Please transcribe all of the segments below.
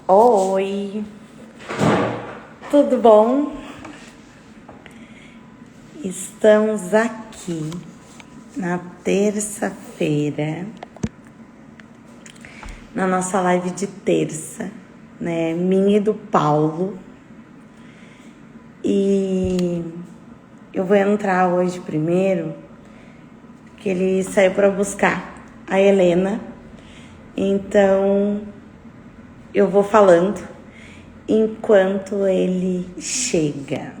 Oi, tudo bom? Estamos aqui na terça-feira, na nossa live de terça, né? Minha e do Paulo. E eu vou entrar hoje primeiro, que ele saiu para buscar a Helena. Então, eu vou falando enquanto ele chega.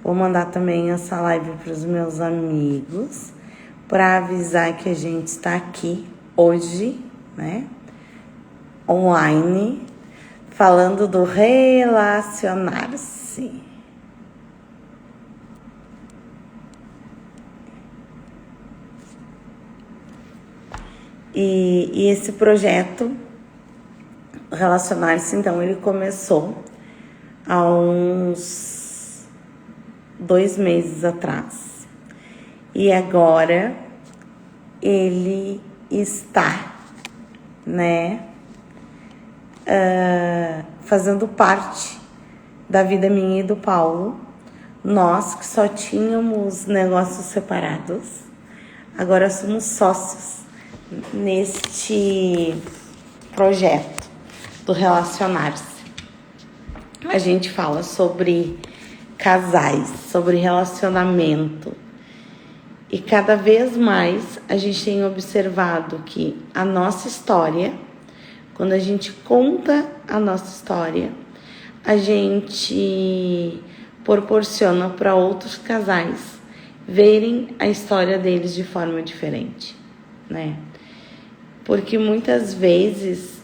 Vou mandar também essa live para os meus amigos para avisar que a gente está aqui hoje, né? Online, falando do relacionar-se. E esse projeto Relacionar-se, então, ele começou há uns 2 meses atrás. E agora ele está, né, fazendo parte da vida minha e do Paulo. Nós que só tínhamos negócios separados, agora somos sócios neste projeto do relacionar-se. A gente fala sobre casais, sobre relacionamento. E cada vez mais a gente tem observado que a nossa história, quando a gente conta a nossa história, a gente proporciona para outros casais verem a história deles de forma diferente, né? Porque muitas vezes,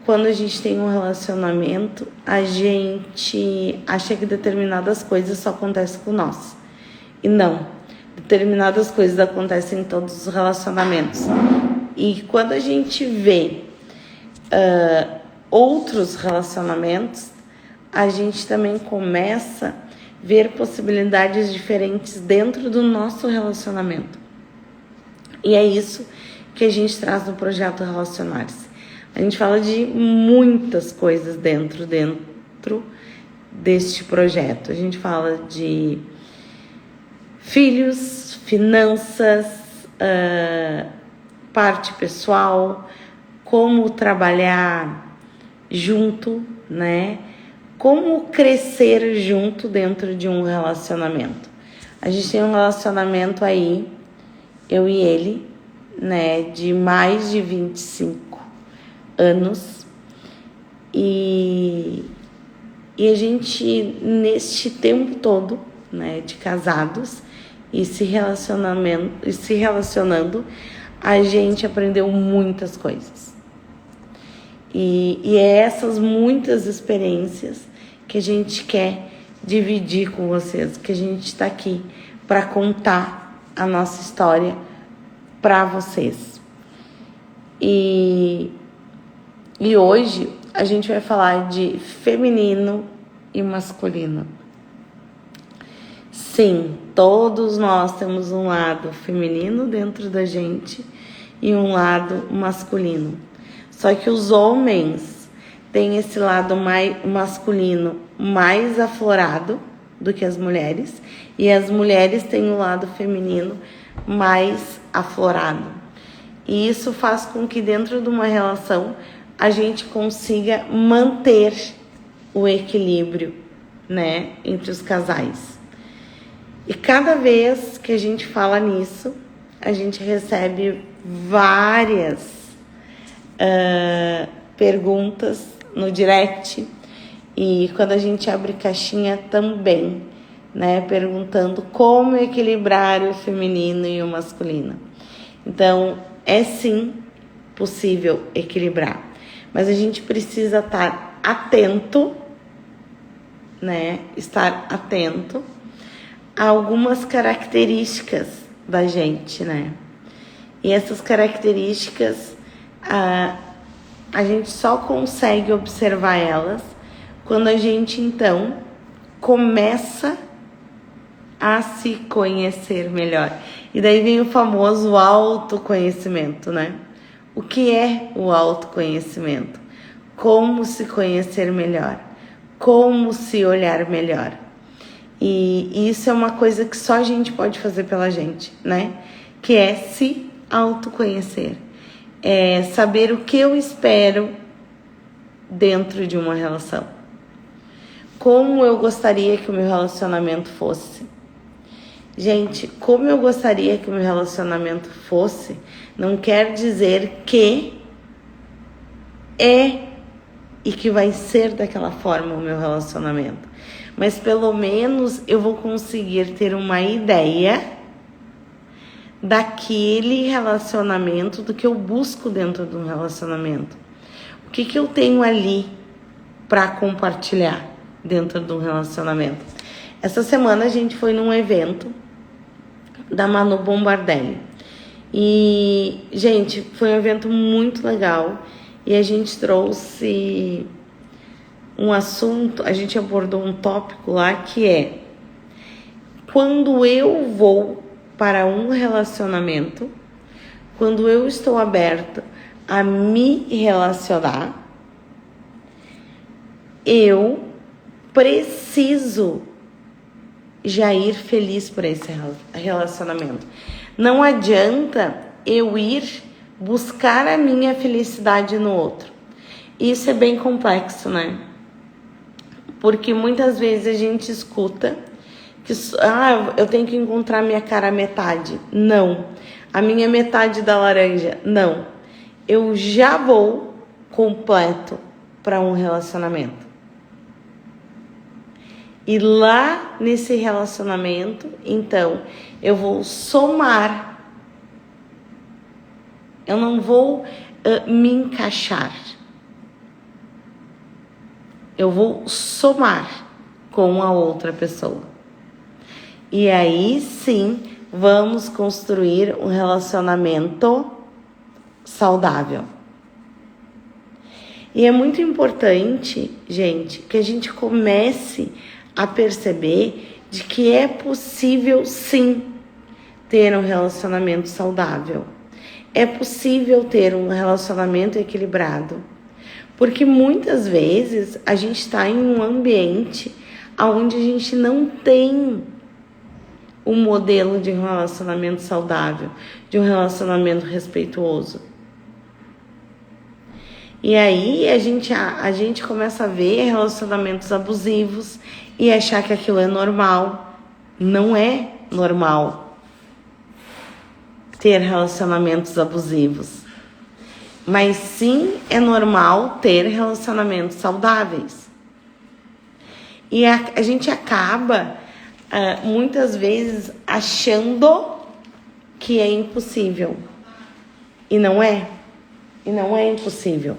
quando a gente tem um relacionamento, a gente acha que determinadas coisas só acontecem com nós. E não. Determinadas coisas acontecem em todos os relacionamentos. E quando a gente vê outros relacionamentos, a gente também começa a ver possibilidades diferentes dentro do nosso relacionamento. E é isso que a gente traz no projeto Relacionar-se. A gente fala de muitas coisas dentro deste projeto. A gente fala de filhos, finanças, parte pessoal, como trabalhar junto, né? Como crescer junto dentro de um relacionamento. A gente tem um relacionamento aí, eu e ele, né, de mais de 25 anos. E a gente, neste tempo todo, né, de casados e se relacionando, a gente aprendeu muitas coisas. E é essas muitas experiências que a gente quer dividir com vocês, que a gente está aqui para contar a nossa história para vocês. E hoje a gente vai falar de feminino e masculino. Sim, todos nós temos um lado feminino dentro da gente e um lado masculino. Só que os homens têm esse lado mais masculino mais aflorado do que as mulheres, e as mulheres têm o lado feminino mais aflorado. E isso faz com que dentro de uma relação a gente consiga manter o equilíbrio, né, entre os casais. E cada vez que a gente fala nisso, a gente recebe várias perguntas no direct, e quando a gente abre caixinha também, né, perguntando como equilibrar o feminino e o masculino. Então, é sim possível equilibrar, mas a gente precisa estar atento, né, estar atento a algumas características da gente, né? E essas características, a gente só consegue observar elas quando a gente, então, começa a se conhecer melhor. E daí vem o famoso autoconhecimento, né? O que é o autoconhecimento? Como se conhecer melhor? Como se olhar melhor? E isso é uma coisa que só a gente pode fazer pela gente, né? Que é se autoconhecer. É saber o que eu espero dentro de uma relação. Como eu gostaria que o meu relacionamento fosse. Gente, como eu gostaria que o meu relacionamento fosse, não quer dizer que é e que vai ser daquela forma o meu relacionamento. Mas pelo menos eu vou conseguir ter uma ideia daquele relacionamento, do que eu busco dentro de um relacionamento. O que eu tenho ali para compartilhar dentro de um relacionamento. Essa semana a gente foi num evento da Manu Bombardelli. E, gente, foi um evento muito legal. E a gente trouxe um assunto, a gente abordou um tópico lá que é: quando eu vou para um relacionamento, quando eu estou aberta a me relacionar, eu preciso já ir feliz por esse relacionamento. Não adianta eu ir buscar a minha felicidade no outro. Isso é bem complexo, né? Porque muitas vezes a gente escuta que eu tenho que encontrar minha cara metade. Não. A minha metade da laranja. Não. Eu já vou completo para um relacionamento. E lá nesse relacionamento, então, eu vou somar. Eu não vou me encaixar. Eu vou somar com a outra pessoa. E aí sim, vamos construir um relacionamento saudável. E é muito importante, gente, que a gente comece a perceber de que é possível sim ter um relacionamento saudável. É possível ter um relacionamento equilibrado. Porque muitas vezes a gente está em um ambiente onde a gente não tem um modelo de um relacionamento saudável, de um relacionamento respeituoso. E aí a gente começa a ver relacionamentos abusivos e achar que aquilo é normal. Não é normal ter relacionamentos abusivos. Mas sim é normal ter relacionamentos saudáveis. E a gente acaba, muitas vezes, achando que é impossível. E não é. E não é impossível.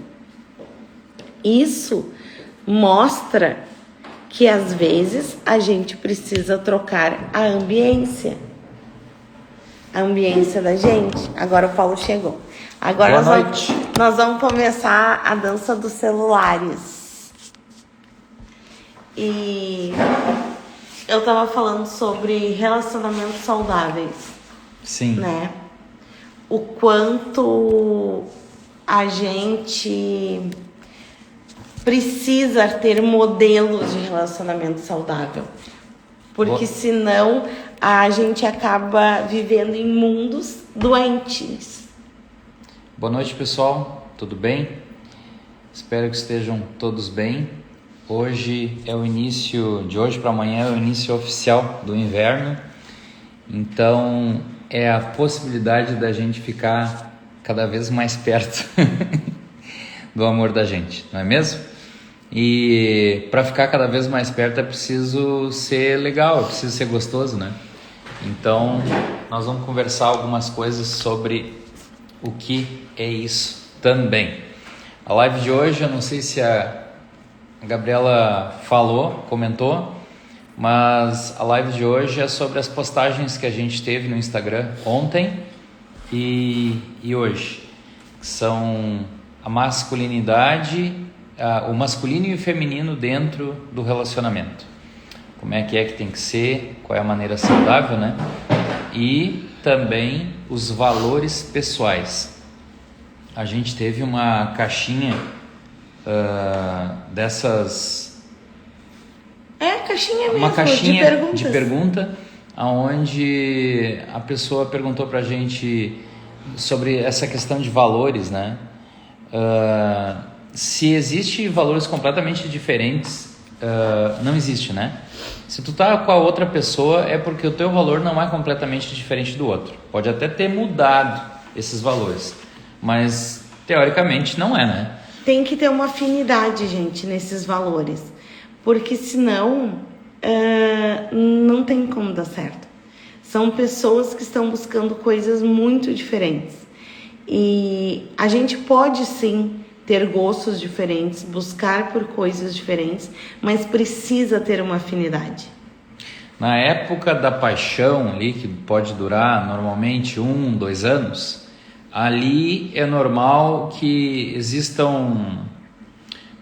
Isso mostra que, às vezes, a gente precisa trocar a ambiência. A ambiência da gente. Agora o Paulo chegou. Agora nós vamos começar a dança dos celulares. E eu tava falando sobre relacionamentos saudáveis. Sim. Né? O quanto a gente precisa ter modelos de relacionamento saudável. Porque senão a gente acaba vivendo em mundos doentes. Boa noite, pessoal. Tudo bem? Espero que estejam todos bem. Hoje é o início, de hoje para amanhã é o início oficial do inverno. Então é a possibilidade da gente ficar cada vez mais perto do amor da gente, não é mesmo? E para ficar cada vez mais perto é preciso ser legal, é preciso ser gostoso, né? Então nós vamos conversar algumas coisas sobre o que é isso também. A live de hoje, eu não sei se a Gabriela comentou, mas a live de hoje é sobre as postagens que a gente teve no Instagram ontem e hoje, que são a masculinidade, o masculino e o feminino dentro do relacionamento. Como é que tem que ser, qual é a maneira saudável, né? E também os valores pessoais. a gente teve uma caixinha dessas... Caixinha mesmo, uma caixinha de de pergunta, onde a pessoa perguntou pra gente sobre essa questão de valores, né? Se existe valores completamente diferentes, não existe, né? Se tu tá com a outra pessoa, é porque o teu valor não é completamente diferente do outro. Pode até ter mudado esses valores, mas teoricamente não é, né? Tem que ter uma afinidade, gente, nesses valores, porque senão não tem como dar certo. São pessoas que estão buscando coisas muito diferentes e a gente pode sim ter gostos diferentes, buscar por coisas diferentes, mas precisa ter uma afinidade. Na época da paixão ali, que pode durar normalmente 1, 2 anos, ali é normal que existam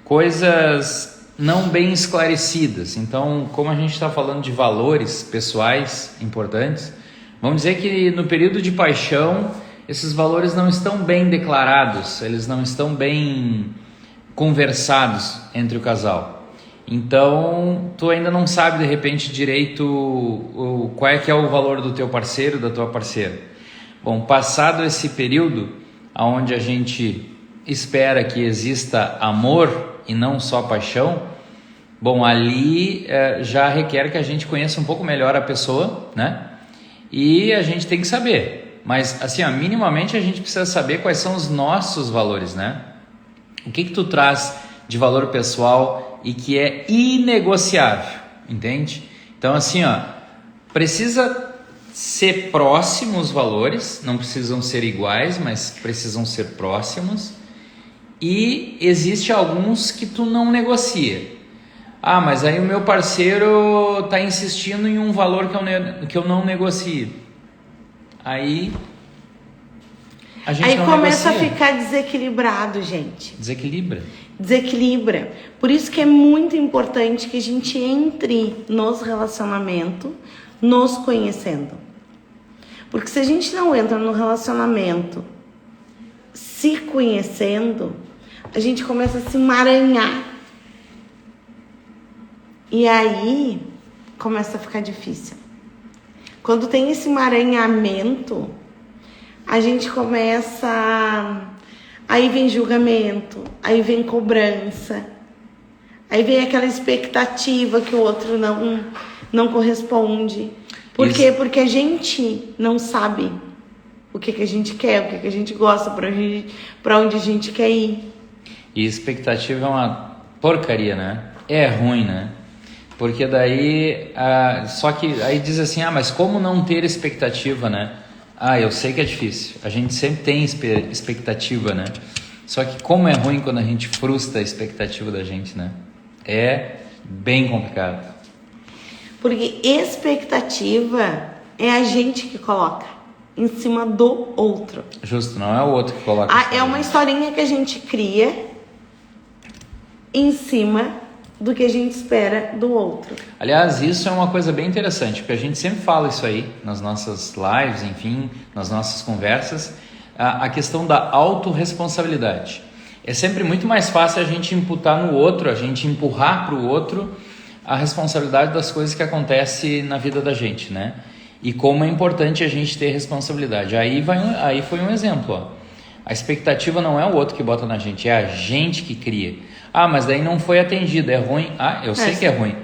coisas não bem esclarecidas. Então, como a gente está falando de valores pessoais importantes, vamos dizer que no período de paixão esses valores não estão bem declarados, eles não estão bem conversados entre o casal. Então, tu ainda não sabe de repente direito qual é que é o valor do teu parceiro, da tua parceira. Bom, passado esse período, onde a gente espera que exista amor e não só paixão, bom, ali já requer que a gente conheça um pouco melhor a pessoa, né? E a gente tem que saber. Mas, assim, minimamente a gente precisa saber quais são os nossos valores, né? O que tu traz de valor pessoal e que é inegociável, entende? Então, assim, precisa ser próximos os valores, não precisam ser iguais, mas precisam ser próximos. E existe alguns que tu não negocia. Mas aí o meu parceiro está insistindo em um valor que eu não negocio. Aí a gente não começa negocia. A ficar desequilibrado, gente. Desequilibra. Por isso que é muito importante que a gente entre nos relacionamentos, nos conhecendo. Porque se a gente não entra no relacionamento se conhecendo, a gente começa a se emaranhar. E aí começa a ficar difícil. Quando tem esse emaranhamento, a gente começa... Aí vem julgamento, aí vem cobrança, aí vem aquela expectativa que o outro não corresponde. Por quê? Porque a gente não sabe o que a gente quer, o que a gente gosta, para onde a gente quer ir. E expectativa é uma porcaria, né? É ruim, né? Porque daí, só que aí diz assim, mas como não ter expectativa, né? Eu sei que é difícil, a gente sempre tem expectativa, né? Só que como é ruim quando a gente frustra a expectativa da gente, né? É bem complicado. Porque expectativa é a gente que coloca em cima do outro. Justo, não é o outro que coloca. É uma historinha que a gente cria em cima do que a gente espera do outro. Aliás, isso é uma coisa bem interessante, porque a gente sempre fala isso aí nas nossas lives, enfim, nas nossas conversas, a questão da autorresponsabilidade. É sempre muito mais fácil a gente imputar no outro, a gente empurrar para o outro a responsabilidade das coisas que acontecem na vida da gente, né? E como é importante a gente ter responsabilidade. Aí foi um exemplo, A expectativa não é o outro que bota na gente, é a gente que cria. Mas daí não foi atendido, é ruim. Eu sei que é ruim,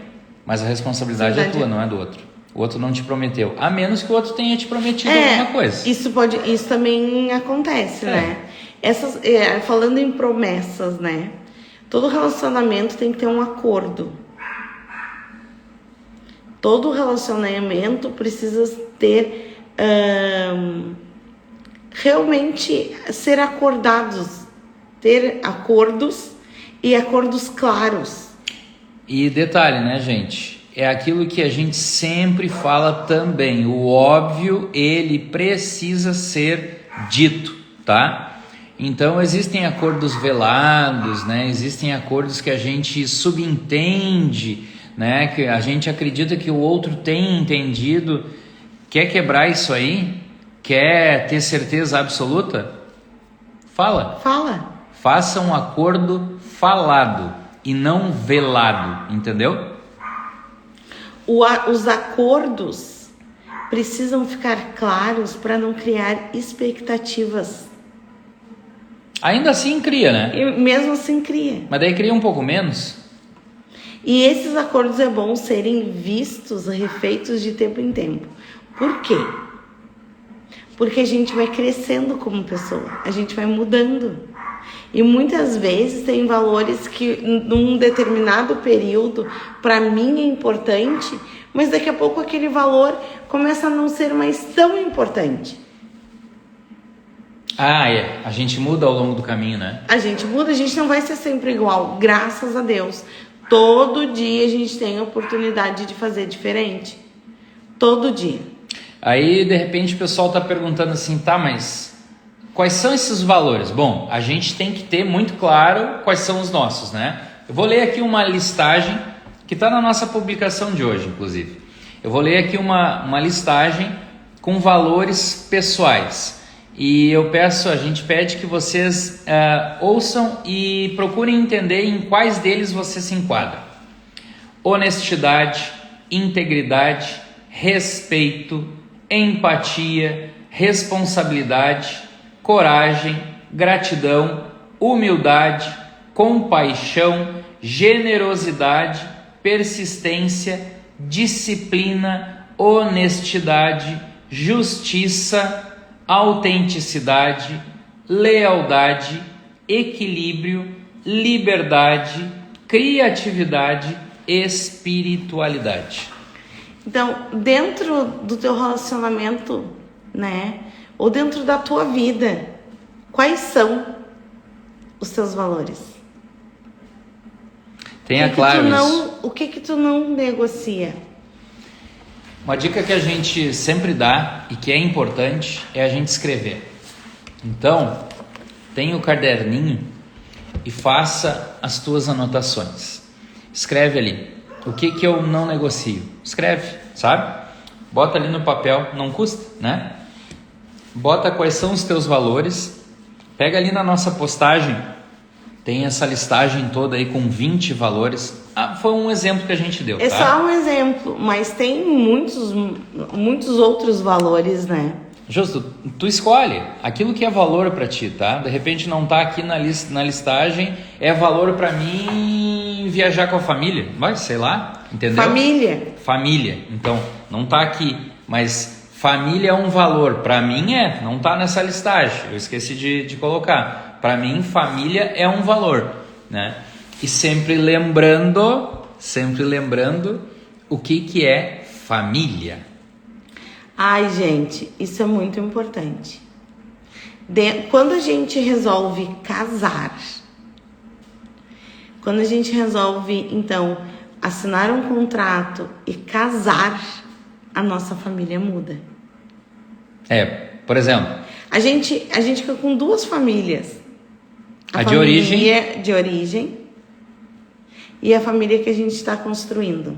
mas a responsabilidade é tua, não é do outro. O outro não te prometeu, a menos que o outro tenha te prometido alguma coisa. Isso também acontece, né? Falando em promessas, né? Todo relacionamento tem que ter um acordo. Todo relacionamento precisa ter realmente ser acordados, ter acordos e acordos claros. E detalhe, né, gente? É aquilo que a gente sempre fala também. O óbvio, ele precisa ser dito, tá? Então, existem acordos velados, né? Existem acordos que a gente subentende, né? Que a gente acredita que o outro tem entendido. Quer quebrar isso aí? Quer ter certeza absoluta? Fala. Faça um acordo falado e não velado, entendeu? Os acordos precisam ficar claros para não criar expectativas. Ainda assim cria, né? E mesmo assim cria. Mas daí cria um pouco menos. E esses acordos é bom serem vistos, refeitos de tempo em tempo. Por quê? Porque a gente vai crescendo como pessoa, a gente vai mudando. E muitas vezes tem valores que num determinado período para mim é importante, mas daqui a pouco aquele valor começa a não ser mais tão importante. A gente muda ao longo do caminho, né? A gente muda, a gente não vai ser sempre igual, graças a Deus. Todo dia a gente tem a oportunidade de fazer diferente. Todo dia. Aí, de repente, o pessoal tá perguntando assim, tá, mas quais são esses valores? Bom, a gente tem que ter muito claro quais são os nossos, né? Eu vou ler aqui uma listagem que está na nossa publicação de hoje, inclusive. Eu vou ler aqui uma listagem com valores pessoais. E a gente pede que vocês ouçam e procurem entender em quais deles você se enquadra. Honestidade, integridade, respeito, empatia, responsabilidade, coragem, gratidão, humildade, compaixão, generosidade, persistência, disciplina, honestidade, justiça, autenticidade, lealdade, equilíbrio, liberdade, criatividade, espiritualidade. Então, dentro do teu relacionamento, né, ou dentro da tua vida, quais são os teus valores? Tenha claro isso. O que tu não negocia? Uma dica que a gente sempre dá e que é importante é a gente escrever. Então, tenha o caderninho e faça as tuas anotações. Escreve ali o que eu não negocio. Escreve, sabe? Bota ali no papel, não custa, né? Bota quais são os teus valores. Pega ali na nossa postagem, tem essa listagem toda aí com 20 valores. Foi um exemplo que a gente deu, tá? É só um exemplo, mas tem muitos outros valores, né? Justo, tu escolhe aquilo que é valor para ti, tá? De repente não tá aqui na listagem, é valor para mim viajar com a família, mas sei lá, entendeu? Família, então não tá aqui, mas família é um valor, para mim não tá nessa listagem, eu esqueci de colocar. Para mim família é um valor, né? E sempre lembrando o que é família. Ai, gente, isso é muito importante. Quando a gente resolve casar, quando a gente resolve, então, assinar um contrato e casar, a nossa família muda. Por exemplo... A gente fica com duas famílias. A de origem e a família que a gente está construindo.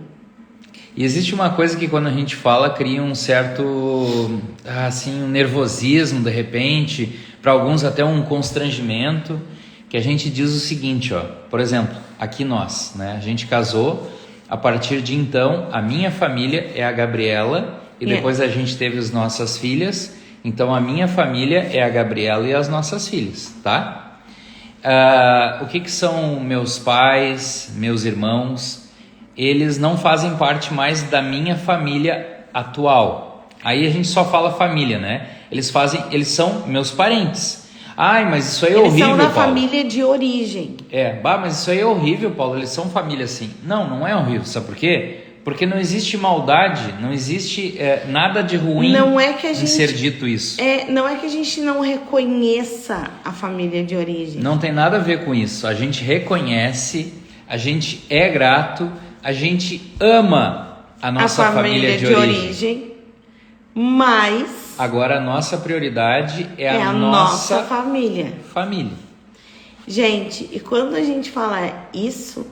E existe uma coisa que quando a gente fala cria um certo um nervosismo de repente, para alguns até um constrangimento, que a gente diz o seguinte, por exemplo, aqui nós, né, a gente casou, a partir de então a minha família é a Gabriela e depois a gente teve as nossas filhas, então a minha família é a Gabriela e as nossas filhas, tá? O que são meus pais, meus irmãos? Eles não fazem parte mais da minha família atual. Aí a gente só fala família, né? Eles são meus parentes. Ai, mas isso aí é horrível, Paulo. Eles são da família de origem. Mas isso aí é horrível, Paulo. Eles são família assim. Não é horrível. Sabe por quê? Porque não existe maldade, não existe nada de ruim em ser dito isso. Não é que a gente não reconheça a família de origem. Não tem nada a ver com isso. A gente reconhece, a gente é grato, a gente ama a nossa família de origem. Mas... Agora a nossa prioridade é a nossa família. Gente, e quando a gente fala isso,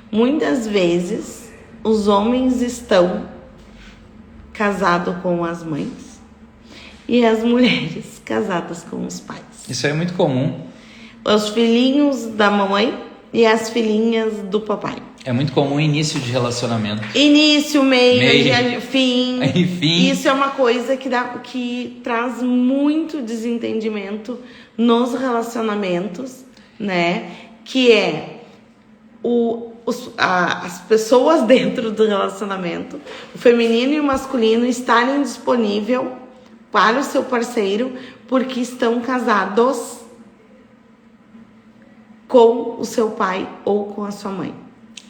muitas vezes... Os homens estão casados com as mães e as mulheres casadas com os pais. Isso é muito comum. Os filhinhos da mamãe e as filhinhas do papai. É muito comum o início de relacionamento. Início, meio. Fim. Enfim. Isso é uma coisa que traz muito desentendimento nos relacionamentos, né? Que é as pessoas dentro do relacionamento, o feminino e o masculino, estarem disponíveis para o seu parceiro porque estão casados com o seu pai ou com a sua mãe.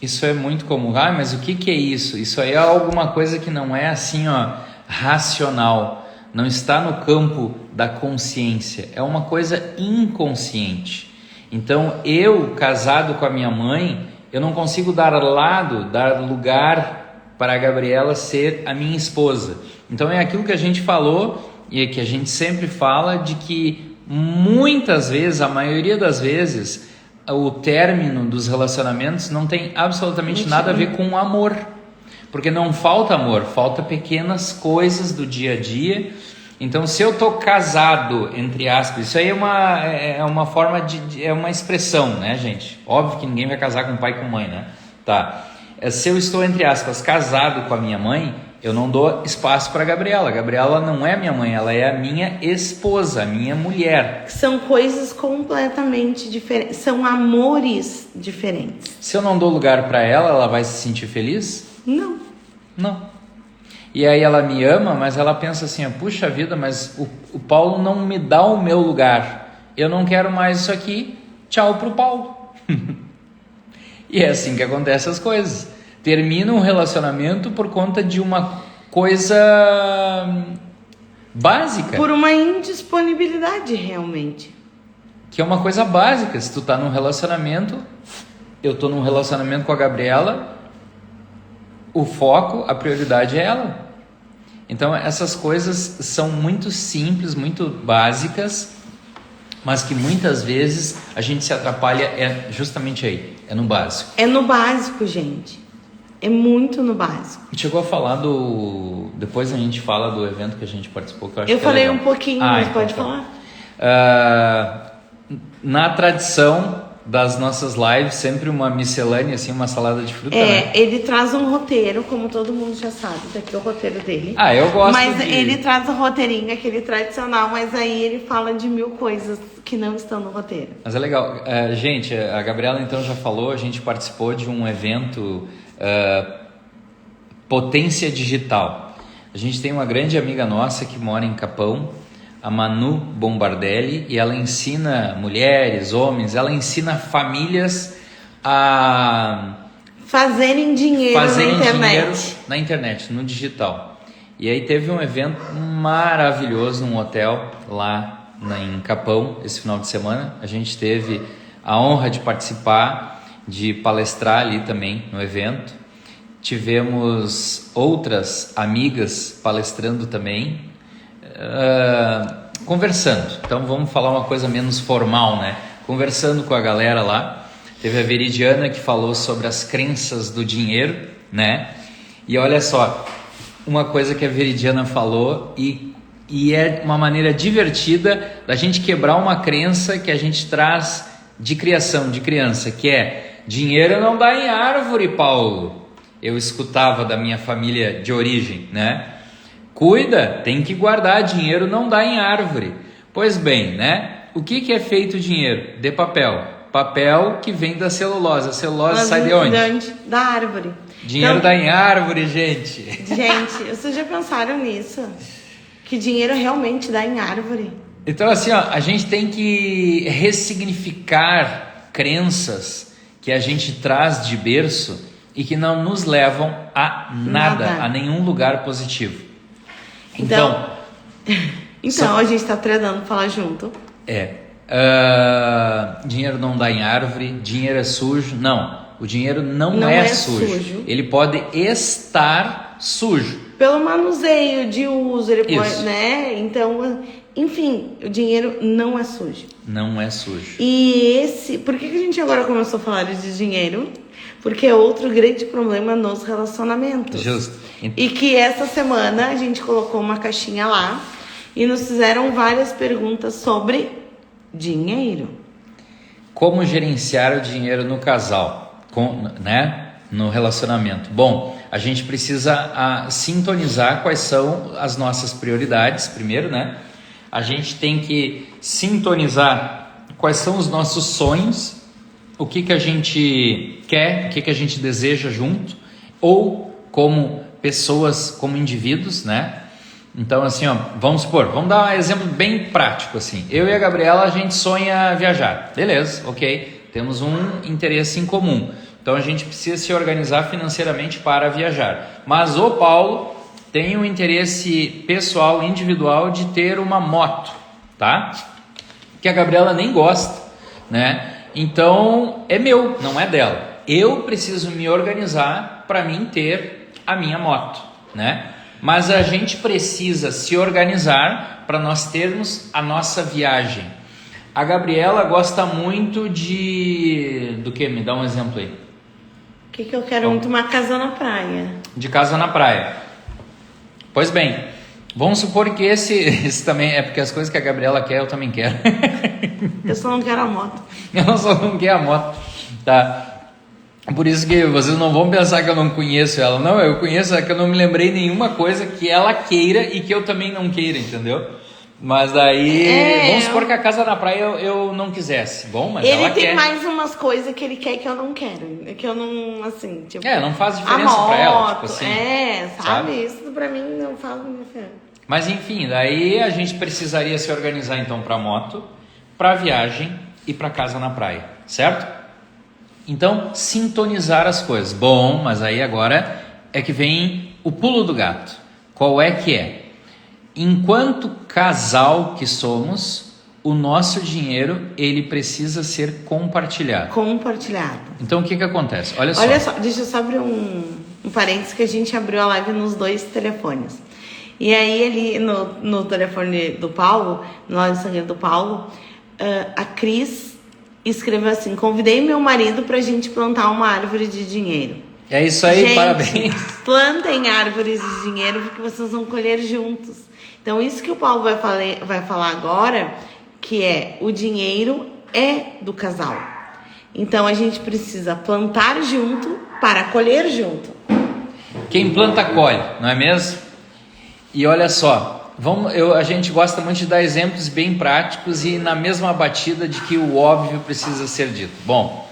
Isso é muito comum. Ah, mas o que é isso? Isso aí é alguma coisa que não é assim, ó, racional. Não está no campo da consciência. É uma coisa inconsciente. Então, eu, casado com a minha mãe, eu não consigo dar lugar para a Gabriela ser a minha esposa. Então, é aquilo que a gente falou e que a gente sempre fala, de que muitas vezes, a maioria das vezes, o término dos relacionamentos não tem absolutamente nada a ver com amor, porque não falta amor, falta pequenas coisas do dia a dia. Então, se eu tô casado, entre aspas, isso aí é uma forma é uma expressão, né, gente? Óbvio que ninguém vai casar com pai e com mãe, né? Tá. Se eu estou, entre aspas, casado com a minha mãe, eu não dou espaço para a Gabriela. A Gabriela não é minha mãe, ela é a minha esposa, a minha mulher. São coisas completamente diferentes, são amores diferentes. Se eu não dou lugar para ela, ela vai se sentir feliz? Não. Não. E aí ela me ama, mas ela pensa assim, puxa vida, mas o Paulo não me dá o meu lugar. Eu não quero mais isso aqui, tchau pro Paulo. E é assim que acontecem as coisas. Termina um relacionamento por conta de uma coisa básica. Por uma indisponibilidade, realmente. Que é uma coisa básica. Se tu tá num relacionamento, eu tô num relacionamento com a Gabriela, o foco, a prioridade é ela. Então essas coisas são muito simples, muito básicas, mas que muitas vezes a gente se atrapalha justamente aí, é no básico. É no básico, gente. É muito no básico. Chegou a falar depois a gente fala do evento que a gente participou, que eu acho que falei é um pouquinho, mas então, pode falar. Na tradição das nossas lives, sempre uma miscelânea, assim, uma salada de fruta, né? Ele traz um roteiro, como todo mundo já sabe, daqui é o roteiro dele. Eu gosto Mas ele traz um roteirinho, aquele tradicional, mas aí ele fala de 1000 coisas que não estão no roteiro. Mas é legal. Gente, a Gabriela então já falou, a gente participou de um evento Potência Digital. A gente tem uma grande amiga nossa que mora em Capão, a Manu Bombardelli, e ela ensina mulheres, homens, ela ensina famílias a fazerem dinheiro na internet, no digital. E aí teve um evento maravilhoso num hotel lá em Capão esse final de semana. A gente teve a honra de participar, de palestrar ali também no evento. Tivemos outras amigas palestrando também, conversando. Então vamos falar uma coisa menos formal, né? Conversando com a galera lá. Teve a Veridiana que falou sobre as crenças do dinheiro, né? E olha só, uma coisa que a Veridiana falou e é uma maneira divertida da gente quebrar uma crença que a gente traz de criação, de criança, que é: dinheiro não dá em árvore, Paulo. Eu escutava da minha família de origem, né? Cuida, tem que guardar, dinheiro não dá em árvore. Pois bem, né? O que é feito o dinheiro? De papel. Papel que vem da celulose. A celulose sai de onde? Da árvore. Dinheiro dá em árvore, gente. Gente, vocês já pensaram nisso? Que dinheiro realmente dá em árvore? Então assim, ó, a gente tem que ressignificar crenças que a gente traz de berço e que não nos levam a nada. A nenhum lugar positivo. Então a gente está treinando falar junto. Dinheiro não dá em árvore, dinheiro é sujo. Não, o dinheiro não é sujo. Ele pode estar sujo. Pelo manuseio de uso, ele pode, né? Então, enfim, o dinheiro não é sujo. Não é sujo. E por que a gente agora começou a falar de dinheiro? Porque é outro grande problema nos relacionamentos. Justo. E que essa semana a gente colocou uma caixinha lá e nos fizeram várias perguntas sobre dinheiro. Como gerenciar o dinheiro no casal, né? No relacionamento? Bom, a gente precisa sintonizar quais são as nossas prioridades, primeiro, né? A gente tem que sintonizar quais são os nossos sonhos, o que a gente quer, o que a gente deseja junto, ou como pessoas, como indivíduos, né? Então, assim, ó, vamos dar um exemplo bem prático, assim. Eu e a Gabriela, a gente sonha viajar. Beleza, ok. Temos um interesse em comum. Então, a gente precisa se organizar financeiramente para viajar. Mas o Paulo tem um interesse pessoal, individual, de ter uma moto, tá? Que a Gabriela nem gosta, né? Então, é meu, não é dela. Eu preciso me organizar para mim ter a minha moto, né? Mas a gente precisa se organizar para nós termos a nossa viagem. A Gabriela gosta muito do que? Me dá um exemplo aí. O que eu quero muito? Uma casa na praia. De casa na praia. Pois bem, vamos supor que esse também é porque as coisas que a Gabriela quer, eu também quero. Eu só não quero a moto. Eu só não quero a moto, tá? Por isso que vocês não vão pensar que eu não conheço ela. Não, eu conheço, é que eu não me lembrei nenhuma coisa que ela queira e que eu também não queira, entendeu? Mas daí, vamos supor que a casa na praia eu não quisesse. Bom, mas ela quer. Ele tem mais umas coisas que ele quer que eu não quero. Que eu não, assim, tipo... não faz diferença pra ela, tipo assim. Sabe? Isso pra mim não faz diferença. Mas enfim, daí a gente precisaria se organizar então pra moto, pra viagem e pra casa na praia, certo? Então, sintonizar as coisas. Bom, mas aí agora é que vem o pulo do gato. Qual é que é? Enquanto casal que somos, o nosso dinheiro, ele precisa ser compartilhado. Então, o que acontece? Olha só, deixa eu só abrir um parênteses que a gente abriu a live nos 2 telefones. E aí, ele, no telefone do Paulo, no Instagram do Paulo, a Cris escreveu assim: convidei meu marido pra gente plantar uma árvore de dinheiro. É isso aí, gente, parabéns. Plantem árvores de dinheiro porque vocês vão colher juntos. Então, isso que o Paulo vai falar agora, que é o dinheiro é do casal. Então, a gente precisa plantar junto para colher junto. Quem planta, colhe, não é mesmo? E olha só, a gente gosta muito de dar exemplos bem práticos e na mesma batida de que o óbvio precisa ser dito. Bom,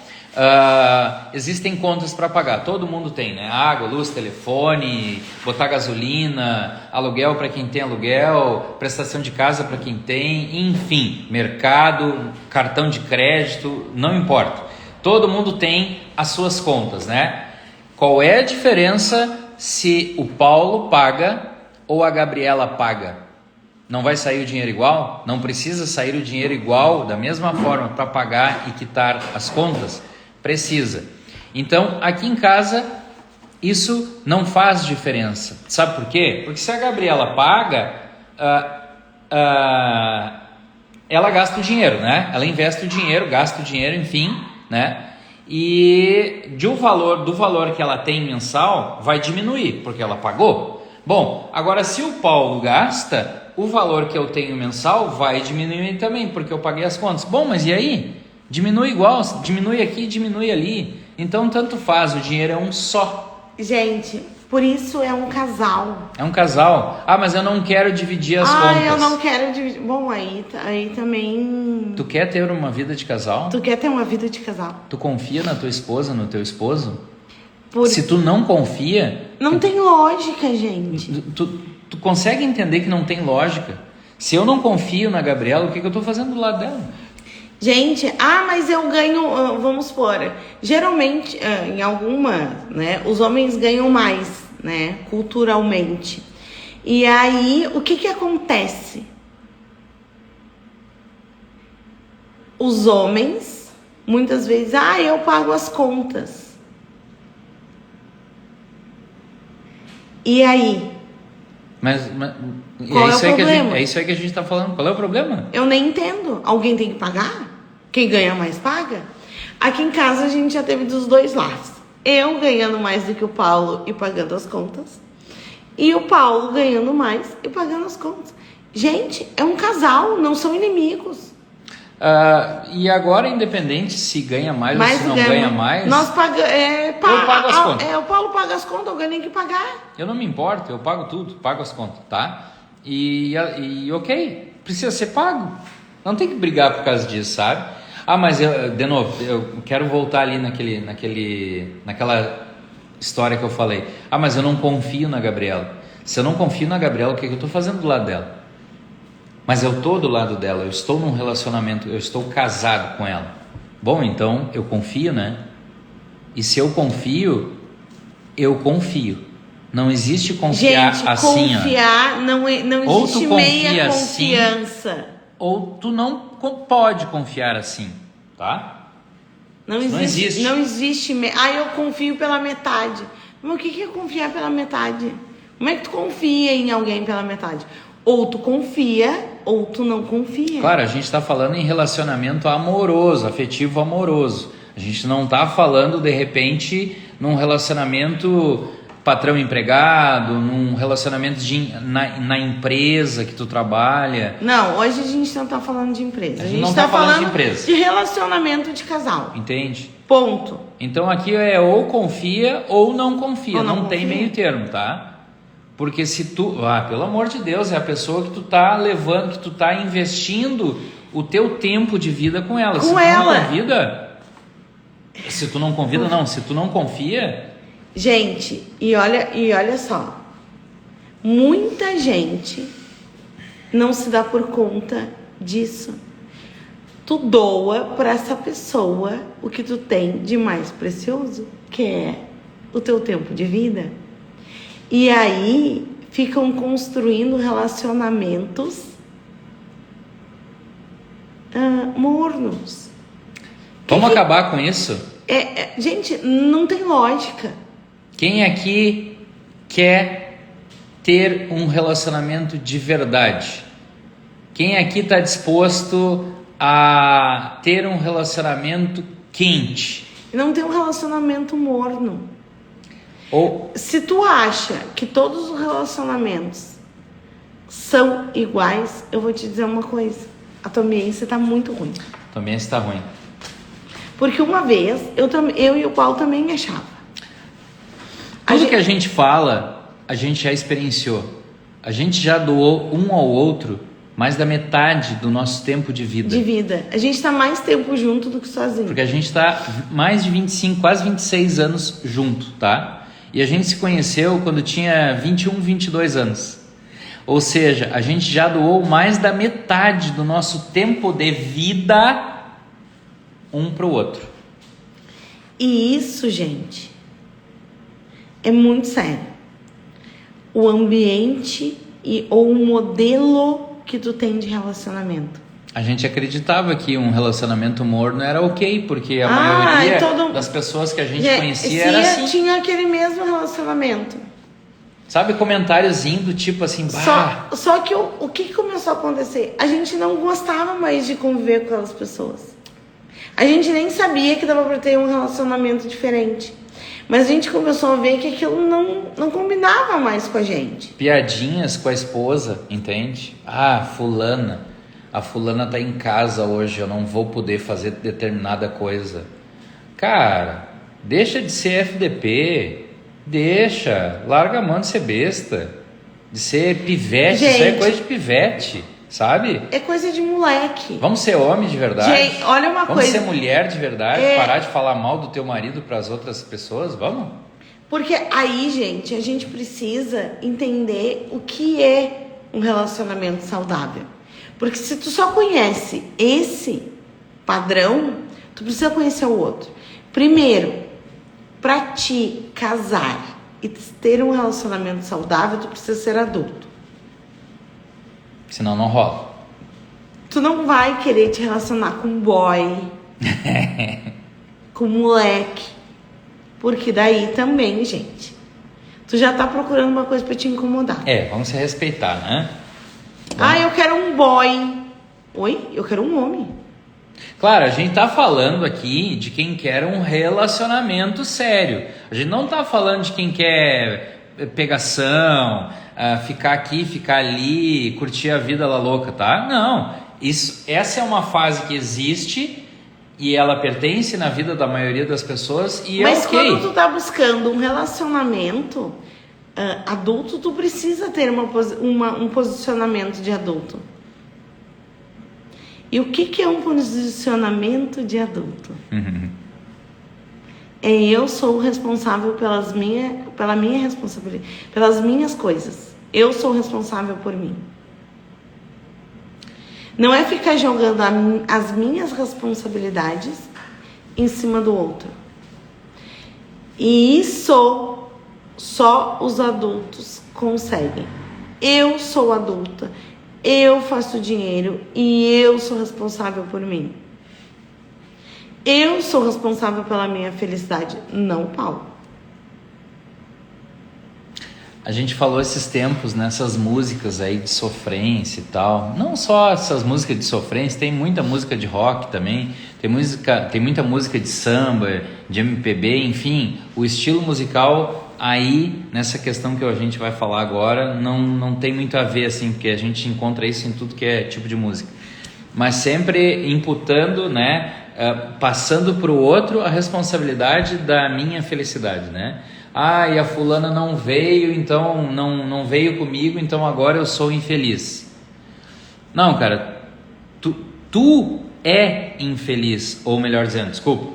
existem contas para pagar, todo mundo tem, né? Água, luz, telefone, botar gasolina, aluguel para quem tem aluguel, prestação de casa para quem tem, enfim, mercado, cartão de crédito, não importa. Todo mundo tem as suas contas, né? Qual é a diferença se o Paulo paga ou a Gabriela paga? Não vai sair o dinheiro igual? Não precisa sair o dinheiro igual, da mesma forma, para pagar e quitar as contas? Precisa. Então, aqui em casa, isso não faz diferença. Sabe por quê? Porque se a Gabriela paga, ela gasta o dinheiro, né? Ela investe o dinheiro, gasta o dinheiro, enfim, né? E do valor que ela tem mensal, vai diminuir, porque ela pagou. Bom, agora se o Paulo gasta, o valor que eu tenho mensal vai diminuir também, porque eu paguei as contas. Bom, mas e aí? Diminui igual, diminui aqui, diminui ali. Então, tanto faz, o dinheiro é um só. Gente, por isso é um casal. É um casal. Mas eu não quero dividir as contas. Eu não quero dividir. Bom, aí também... Tu quer ter uma vida de casal? Tu quer ter uma vida de casal. Tu confia na tua esposa, no teu esposo? Se tu não confia... Não tem lógica, gente. Tu consegue entender que não tem lógica? Se eu não confio na Gabriela, o que eu tô fazendo do lado dela? Gente, mas eu ganho, vamos supor, geralmente, em algumas, né, os homens ganham mais, né, culturalmente. E aí, o que acontece? Os homens, muitas vezes, eu pago as contas. E aí? Qual é o problema? É isso aí que a gente está falando. Qual é o problema? Eu nem entendo. Alguém tem que pagar? Quem ganha mais paga? Aqui em casa a gente já teve dos dois lados. Eu ganhando mais do que o Paulo e pagando as contas. E o Paulo ganhando mais e pagando as contas. Gente, é um casal, não são inimigos. E agora, independente se ganha mais ou se não ganha mais... Nós pagamos... eu pago as contas. O Paulo paga as contas, alguém tem que pagar. Eu não me importo, eu pago tudo, pago as contas, tá? E ok, precisa ser pago. Não tem que brigar por causa disso, sabe? Mas de novo, eu quero voltar ali naquela história que eu falei. Mas eu não confio na Gabriela. Se eu não confio na Gabriela, o que eu estou fazendo do lado dela? Mas eu estou do lado dela, eu estou num relacionamento, eu estou casado com ela. Bom, então eu confio, né? E se eu confio, eu confio. Não existe confiar assim. Confiar não existe meia confiança. Assim, ou tu não pode confiar assim, tá? Não existe. Não existe. Eu confio pela metade. Mas o que é confiar pela metade? Como é que tu confia em alguém pela metade? Ou tu confia, ou tu não confia. Claro, a gente está falando em relacionamento amoroso, afetivo amoroso. A gente não está falando, de repente, num relacionamento patrão-empregado, num relacionamento na empresa que tu trabalha. Não, hoje a gente não está falando de empresa. A gente não está falando de empresa. De relacionamento de casal. Entende? Ponto. Então aqui é ou confia ou não confia. Não tem meio termo, tá? Porque se tu, pelo amor de Deus, é a pessoa que tu tá levando, que tu tá investindo o teu tempo de vida com ela. Se tu não confia... Gente, e olha só, muita gente não se dá por conta disso. Tu doa para essa pessoa o que tu tem de mais precioso, que é o teu tempo de vida. E aí ficam construindo relacionamentos mornos. Vamos acabar com isso? Gente, não tem lógica. Quem aqui quer ter um relacionamento de verdade? Quem aqui está disposto a ter um relacionamento quente? Não tem um relacionamento morno. Se tu acha que todos os relacionamentos são iguais, eu vou te dizer uma coisa. A tua ambiência está muito ruim. A tua ambiência está ruim. Porque uma vez, eu e o Paulo também achava. Tudo que a gente fala, a gente já experienciou. A gente já doou um ao outro mais da metade do nosso tempo de vida. A gente está mais tempo junto do que sozinho. Porque a gente está mais de 25, quase 26 anos junto, tá? E a gente se conheceu quando tinha 21, 22 anos. Ou seja, a gente já doou mais da metade do nosso tempo de vida um para o outro. E isso, gente, é muito sério. O ambiente ou o modelo que tu tem de relacionamento. A gente acreditava que um relacionamento morno era ok, porque a maioria das pessoas que a gente conhecia era assim. Tinha aquele mesmo relacionamento. Sabe, comentáriozinho do tipo assim... Só que o que começou a acontecer? A gente não gostava mais de conviver com aquelas pessoas. A gente nem sabia que dava pra ter um relacionamento diferente. Mas a gente começou a ver que aquilo não combinava mais com a gente. Piadinhas com a esposa, entende? A fulana tá em casa hoje, eu não vou poder fazer determinada coisa. Cara, deixa de ser FDP, larga a mão de ser besta, de ser pivete, gente, isso é coisa de pivete, sabe? É coisa de moleque. Vamos ser homem de verdade? Gente, olha uma coisa. Vamos ser mulher de verdade, parar de falar mal do teu marido para as outras pessoas, vamos? Porque aí, gente, a gente precisa entender o que é um relacionamento saudável. Porque se tu só conhece esse padrão, tu precisa conhecer o outro. Primeiro, para te casar e ter um relacionamento saudável, tu precisa ser adulto. Senão não rola. Tu não vai querer te relacionar com boy, com moleque. Porque daí também, gente, tu já tá procurando uma coisa pra te incomodar. Vamos se respeitar, né? Eu quero um boy. Oi? Eu quero um homem. Claro, a gente tá falando aqui de quem quer um relacionamento sério. A gente não tá falando de quem quer pegação, ficar aqui, ficar ali, curtir a vida lá louca, tá? Não. Essa é uma fase que existe e ela pertence na vida da maioria das pessoas e Mas é ok. quando tu tá buscando um relacionamento adulto, tu precisa ter um posicionamento de adulto. E o que é um posicionamento de adulto? Eu sou o responsável pela minha responsabilidade, pelas minhas coisas. Eu sou responsável por mim. Não é ficar jogando as minhas responsabilidades em cima do outro. E isso só os adultos conseguem. Eu sou adulta, eu faço dinheiro e eu sou responsável por mim. Eu sou responsável pela minha felicidade, não o Paulo. A gente falou esses tempos nessas músicas aí de sofrência e tal. Não só essas músicas de sofrência, tem muita música de rock também, tem muita música de samba, de MPB, enfim, o estilo musical aí, nessa questão que a gente vai falar agora, não tem muito a ver assim, porque a gente encontra isso em tudo que é tipo de música. Mas sempre imputando, né, passando para o outro a responsabilidade da minha felicidade, né? E a fulana não veio, então não veio comigo, então agora eu sou infeliz. Não, cara, tu é infeliz, ou melhor dizendo, desculpa,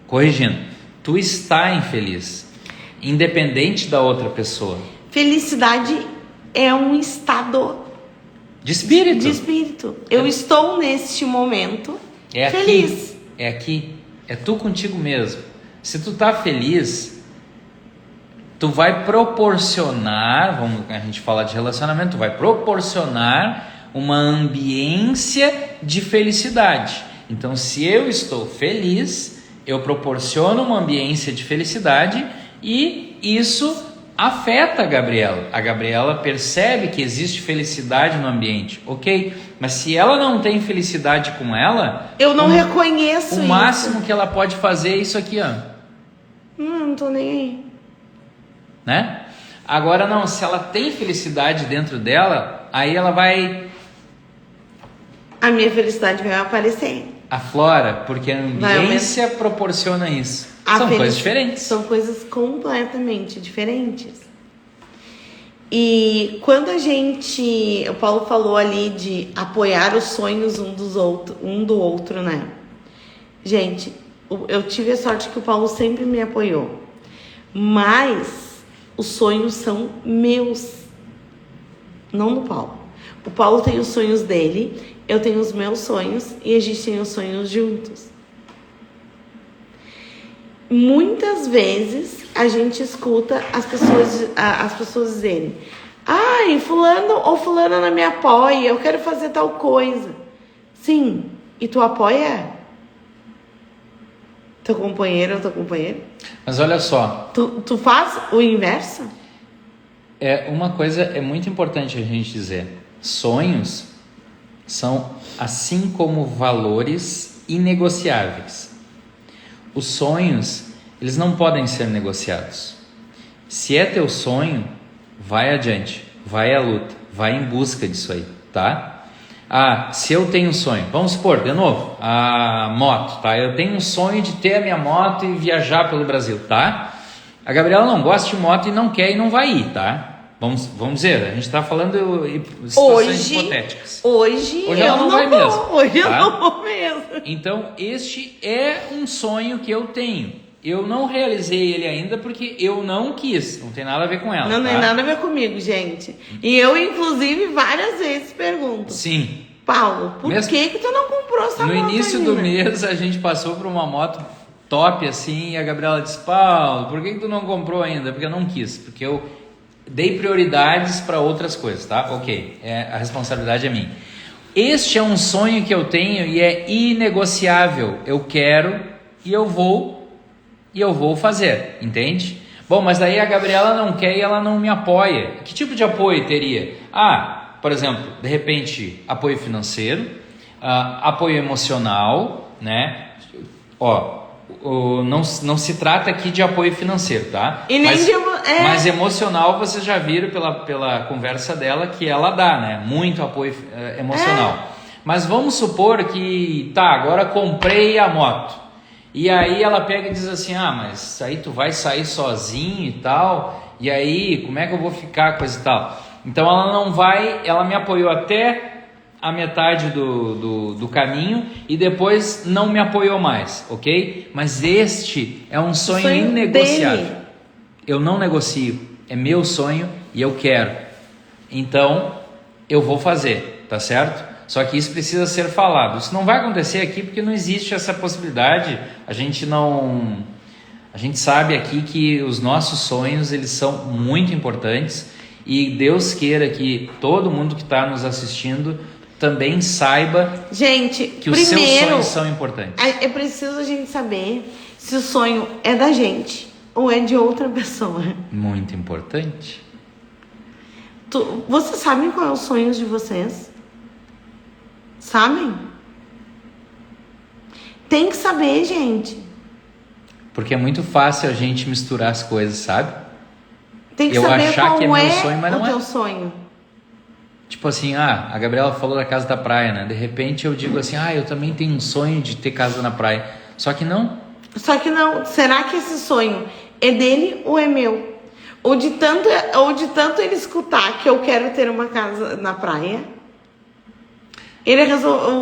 corrigindo, tu está infeliz, independente da outra pessoa. Felicidade é um estado de espírito. De espírito. Eu estou neste momento feliz. É aqui, é tu contigo mesmo. Se tu tá feliz, tu vai proporcionar, a gente falar de relacionamento, tu vai proporcionar uma ambiência de felicidade. Então, se eu estou feliz, eu proporciono uma ambiência de felicidade e isso afeta a Gabriela. A Gabriela percebe que existe felicidade no ambiente, ok? Mas se ela não tem felicidade com ela... Eu não reconheço isso. O máximo que ela pode fazer é isso aqui, ó. Não tô nem aí. Né? Agora não, se ela tem felicidade dentro dela, aí ela vai... A minha felicidade vai aparecer. Aflora, porque a ambiência proporciona isso. São coisas diferentes. São coisas completamente diferentes. E quando o Paulo falou ali de apoiar os sonhos um do outro, né? Gente, eu tive a sorte que o Paulo sempre me apoiou. Mas os sonhos são meus, não do Paulo. O Paulo tem os sonhos dele, eu tenho os meus sonhos e a gente tem os sonhos juntos. Muitas vezes a gente escuta as pessoas dizerem: fulano ou fulana não me apoia, eu quero fazer tal coisa. Sim, e tu apoia teu companheiro ou tua companheira? Mas olha só. Tu faz o inverso? Uma coisa é muito importante a gente dizer. Sonhos são, assim como valores, inegociáveis. Os sonhos, eles não podem ser negociados. Se é teu sonho, vai adiante, vai à luta, vai em busca disso aí, tá? Se eu tenho um sonho, vamos supor, de novo, a moto, tá? Eu tenho um sonho de ter a minha moto e viajar pelo Brasil, tá? A Gabriela não gosta de moto e não quer e não vai ir, tá? Vamos dizer, a gente está falando de situações hipotéticas. Hoje ela não vai mesmo. Hoje eu não vou mesmo. Então, este é um sonho que eu tenho. Eu não realizei ele ainda porque eu não quis. Não tem nada a ver com ela. Não tem nada a ver comigo, gente. E eu, inclusive, várias vezes pergunto. Sim. Paulo, por que tu não comprou essa moto? No início do mês, a gente passou por uma moto top assim. E a Gabriela disse: Paulo, por que tu não comprou ainda? Porque eu não quis. Porque eu dei prioridades para outras coisas, tá? Ok, a responsabilidade é minha. Este é um sonho que eu tenho e é inegociável. Eu quero e eu vou fazer, entende? Bom, mas daí a Gabriela não quer e ela não me apoia. Que tipo de apoio teria? Por exemplo, de repente, apoio financeiro, apoio emocional, né? Não se trata aqui de apoio financeiro, tá? E nem mas emocional, vocês já viram pela conversa dela que ela dá, né? Muito apoio emocional. Mas vamos supor que, tá, agora comprei a moto. E aí ela pega e diz assim, mas aí tu vai sair sozinho e tal, e aí como é que eu vou ficar, coisa e tal. Então ela não vai, ela me apoiou até a metade do caminho e depois não me apoiou mais, ok? Mas este é um sonho inegociável. Dele. Eu não negocio, é meu sonho e eu quero. Então eu vou fazer, tá certo? Só que isso precisa ser falado. Isso não vai acontecer aqui porque não existe essa possibilidade. A gente sabe aqui que os nossos sonhos, eles são muito importantes e Deus queira que todo mundo que está nos assistindo também saiba, gente, que os seus sonhos são importantes. É preciso a gente saber se o sonho é da gente ou é de outra pessoa. Muito importante. Vocês sabem qual é os sonhos de vocês? Sabem? Tem que saber, gente. Porque é muito fácil a gente misturar as coisas, sabe? Tem que saber achar que é meu sonho, mas não é o teu sonho. Tipo assim, a Gabriela falou da casa da praia, né? De repente eu digo assim, eu também tenho um sonho de ter casa na praia. Só que não. Será que esse sonho é dele ou é meu? Ou de tanto ele escutar que eu quero ter uma casa na praia,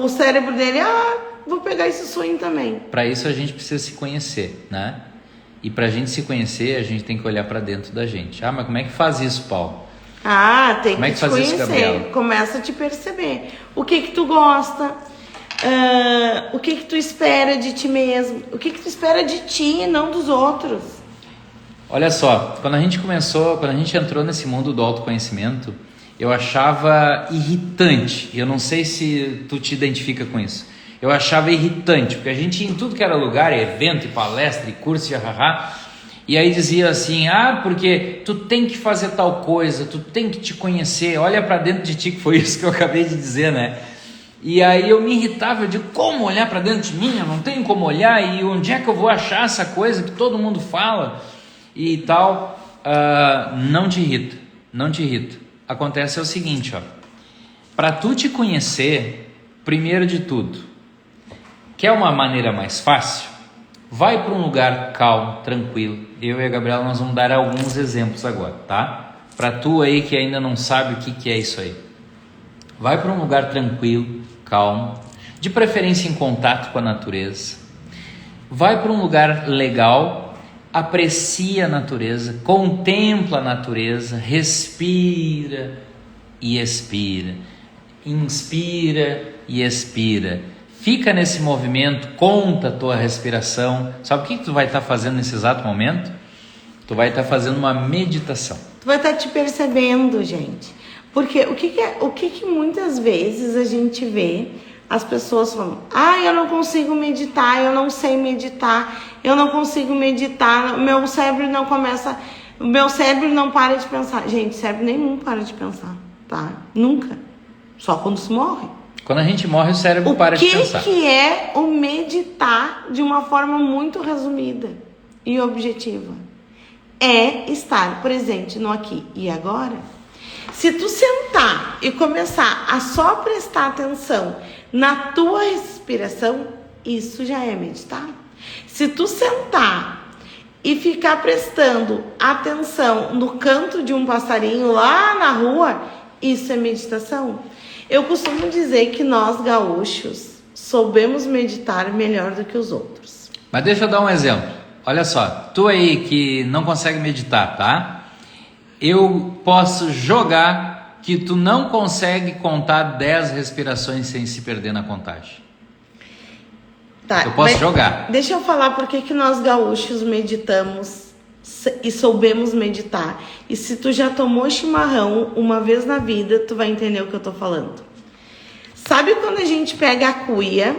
o cérebro dele, vou pegar esse sonho também. Para isso a gente precisa se conhecer, né? E para a gente se conhecer, a gente tem que olhar para dentro da gente. Mas como é que faz isso, Paulo? Tem que te conhecer. Começa a te perceber. O que tu gosta? O que tu espera de ti mesmo? O que tu espera de ti e não dos outros? Olha só, quando a gente entrou nesse mundo do autoconhecimento, eu achava irritante. Eu não sei se tu te identifica com isso. Eu achava irritante, porque a gente ia em tudo que era lugar, evento, palestra, e curso, e aí dizia assim, porque tu tem que fazer tal coisa, tu tem que te conhecer, olha para dentro de ti, que foi isso que eu acabei de dizer, né? E aí eu me irritava, eu digo, como olhar para dentro de mim? Eu não tenho como olhar, e onde é que eu vou achar essa coisa que todo mundo fala? E tal, não te irrita. Acontece o seguinte, para tu te conhecer, primeiro de tudo, quer uma maneira mais fácil? Vai para um lugar calmo, tranquilo. Eu e a Gabriela, nós vamos dar alguns exemplos agora, tá? Para tu aí que ainda não sabe o que é isso aí. Vai para um lugar tranquilo, calmo, de preferência em contato com a natureza. Vai para um lugar legal, aprecia a natureza, contempla a natureza, respira e expira. Inspira e expira. Fica nesse movimento, conta a tua respiração. Sabe o que tu vai estar fazendo nesse exato momento? Tu vai estar fazendo uma meditação. Tu vai estar te percebendo, gente. Porque o que muitas vezes a gente vê as pessoas falando, eu não consigo meditar, eu não sei meditar, eu não consigo meditar, meu cérebro não para de pensar. Gente, cérebro nenhum para de pensar, tá? Nunca. Só quando se morre. Quando a gente morre, o cérebro para de pensar. O que é o meditar de uma forma muito resumida e objetiva? É estar presente no aqui e agora. Se tu sentar e começar a só prestar atenção na tua respiração, isso já é meditar. Se tu sentar e ficar prestando atenção no canto de um passarinho lá na rua, isso é meditação. Eu costumo dizer que nós gaúchos soubemos meditar melhor do que os outros. Mas deixa eu dar um exemplo. Olha só, tu aí que não consegue meditar, tá? Eu posso jogar que tu não consegue contar 10 respirações sem se perder na contagem. Tá, eu posso jogar. Deixa eu falar por que nós gaúchos meditamos e soubemos meditar. E se tu já tomou chimarrão uma vez na vida, tu vai entender o que eu tô falando. Sabe quando a gente pega a cuia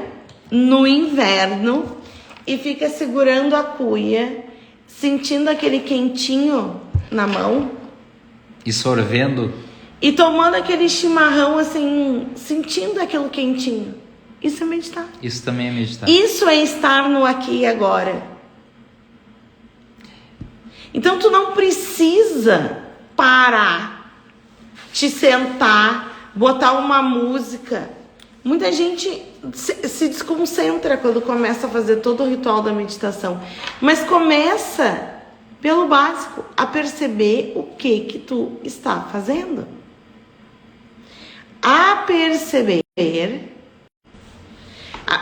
no inverno e fica segurando a cuia, sentindo aquele quentinho na mão? E sorvendo? E tomando aquele chimarrão assim, sentindo aquele quentinho. Isso é meditar. Isso também é meditar. Isso é estar no aqui e agora. Então tu não precisa parar, te sentar, botar uma música Muita gente se desconcentra quando começa a fazer todo o ritual da meditação, mas começa pelo básico, a perceber o que tu está fazendo. A perceber...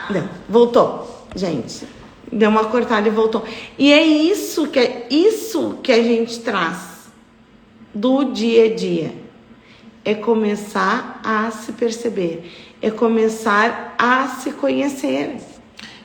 não, voltou, gente. Deu uma cortada e voltou. E é isso que a gente traz do dia a dia. É começar a se perceber. É começar a se conhecer.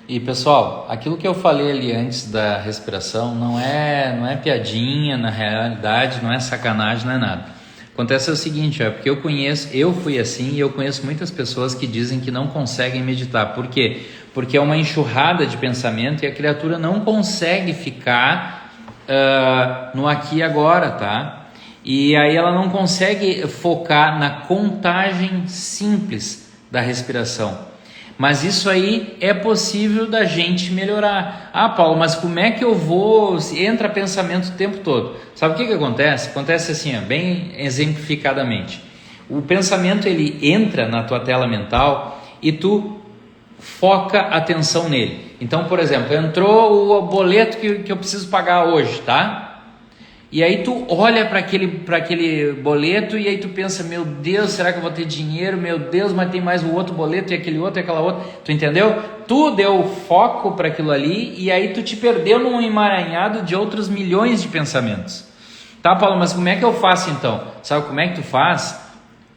E pessoal, aquilo que eu falei ali antes da respiração não é piadinha, na realidade, não é sacanagem, não é nada. Acontece o seguinte, porque eu fui assim e eu conheço muitas pessoas que dizem que não conseguem meditar. Por quê? Porque é uma enxurrada de pensamento e a criatura não consegue ficar no aqui e agora, tá? E aí ela não consegue focar na contagem simples da respiração. Mas isso aí é possível da gente melhorar. Ah, Paulo, mas como é que eu vou... Entra pensamento o tempo todo. Sabe o que acontece? Acontece assim, bem exemplificadamente. O pensamento, ele entra na tua tela mental e tu foca a atenção nele. Então, por exemplo, entrou o boleto que eu preciso pagar hoje, tá? E aí tu olha para aquele boleto e aí tu pensa, meu Deus, será que eu vou ter dinheiro? Meu Deus, mas tem mais o outro boleto e aquele outro e aquela outra. Tu entendeu? Tu deu foco para aquilo ali e aí tu te perdeu num emaranhado de outros milhões de pensamentos. Tá, Paulo, mas como é que eu faço então? Sabe como é que tu faz?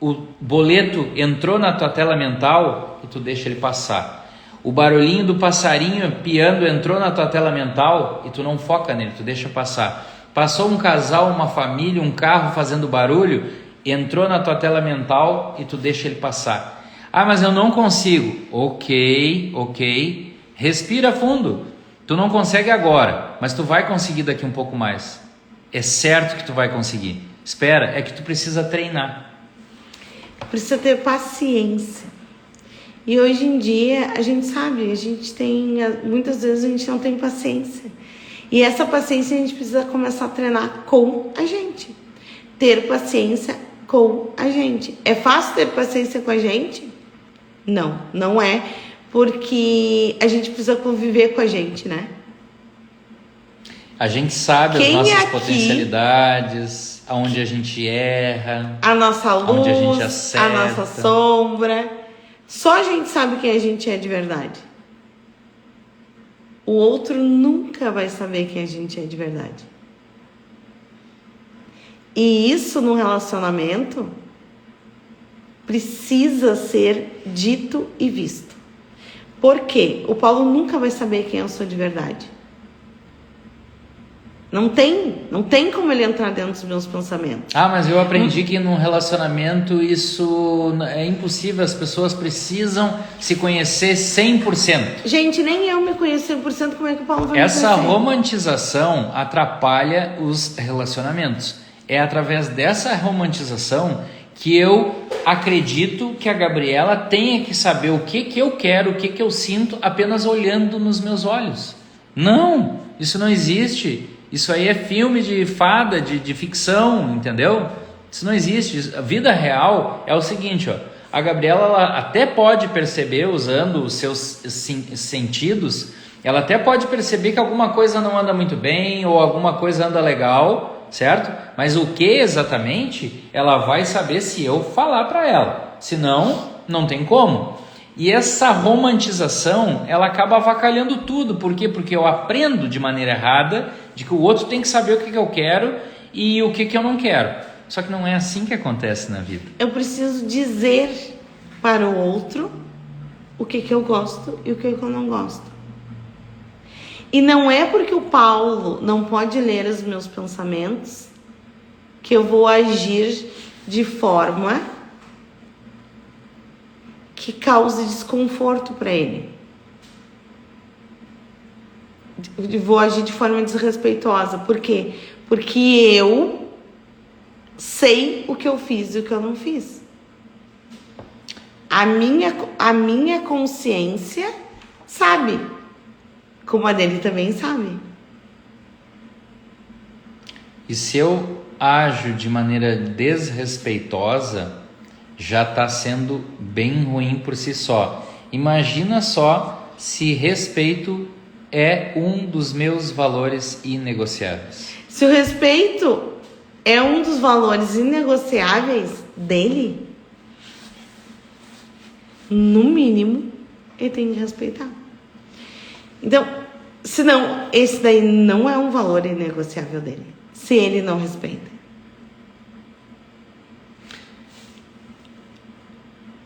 O boleto entrou na tua tela mental e tu deixa ele passar. O barulhinho do passarinho piando entrou na tua tela mental e tu não foca nele, tu deixa passar. Passou um casal, uma família, um carro fazendo barulho, entrou na tua tela mental e tu deixa ele passar. Ah, mas eu não consigo. Ok. Respira fundo. Tu não consegue agora, mas tu vai conseguir daqui um pouco mais. É certo que tu vai conseguir. Espera, é que tu precisa treinar. Precisa ter paciência. E hoje em dia, a gente sabe, muitas vezes a gente não tem paciência. E essa paciência a gente precisa começar a treinar com a gente. Ter paciência com a gente. É fácil ter paciência com a gente? Não, não é. Porque a gente precisa conviver com a gente, né? A gente sabe as nossas potencialidades, aonde a gente erra, a nossa luz, onde a gente acerta, a nossa sombra. Só a gente sabe quem a gente é de verdade. O outro nunca vai saber quem a gente é de verdade. E isso no relacionamento precisa ser dito e visto. Por quê? O Paulo nunca vai saber quem eu sou de verdade. Não tem como ele entrar dentro dos meus pensamentos. Ah, mas eu aprendi que num relacionamento isso é impossível, as pessoas precisam se conhecer 100%. Gente, nem eu me conheço 100%, como é que o Paulo vai me conhecer? Essa romantização atrapalha os relacionamentos. É através dessa romantização que eu acredito que a Gabriela tenha que saber o que eu quero, o que eu sinto apenas olhando nos meus olhos. Não, isso não existe. Isso aí é filme de fada, de ficção, entendeu? Isso não existe. A vida real é o seguinte, a Gabriela ela até pode perceber, usando os seus sentidos, ela até pode perceber que alguma coisa não anda muito bem ou alguma coisa anda legal, certo? Mas o que exatamente, ela vai saber se eu falar para ela. Senão, não tem como. E essa romantização, ela acaba avacalhando tudo. Por quê? Porque eu aprendo de maneira errada de que o outro tem que saber o que eu quero e o que eu não quero. Só que não é assim que acontece na vida. Eu preciso dizer para o outro o que eu gosto e o que eu não gosto. E não é porque o Paulo não pode ler os meus pensamentos que eu vou agir de forma que cause desconforto para ele. Vou agir de forma desrespeitosa. Por quê? Porque eu sei o que eu fiz e o que eu não fiz. A minha consciência sabe, como a dele também sabe. E se eu ajo de maneira desrespeitosa, já está sendo bem ruim por si só. Imagina só se respeito é um dos meus valores inegociáveis. Se o respeito é um dos valores inegociáveis dele, no mínimo, ele tem que respeitar. Então, senão, esse daí não é um valor inegociável dele, se ele não respeita.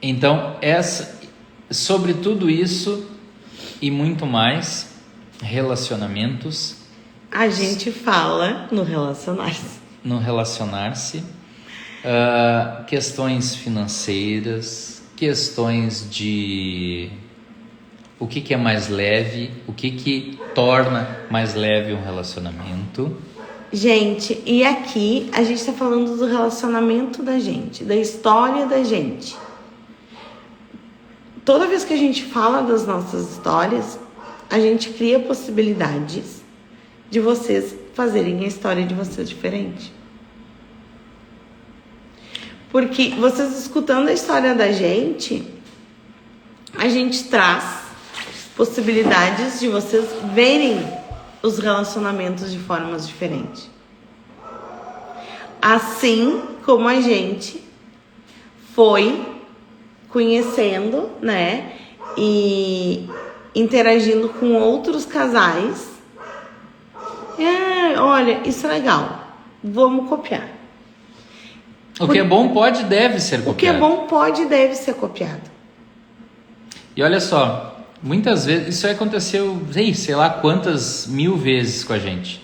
Então, sobre tudo isso e muito mais, relacionamentos. A gente fala no relacionar-se. No relacionar-se, questões financeiras, questões de o que é mais leve, o que torna mais leve um relacionamento. Gente, e aqui a gente está falando do relacionamento da gente, da história da gente. Toda vez que a gente fala das nossas histórias, a gente cria possibilidades de vocês fazerem a história de vocês diferente. Porque vocês escutando a história da gente, a gente traz possibilidades de vocês verem os relacionamentos de formas diferentes. Assim como a gente foi conhecendo, né, e interagindo com outros casais. Olha, isso é legal, vamos copiar. O que é bom pode e deve ser copiado. O que é bom pode e deve ser copiado. E olha só, muitas vezes, isso aconteceu, sei lá quantas mil vezes com a gente.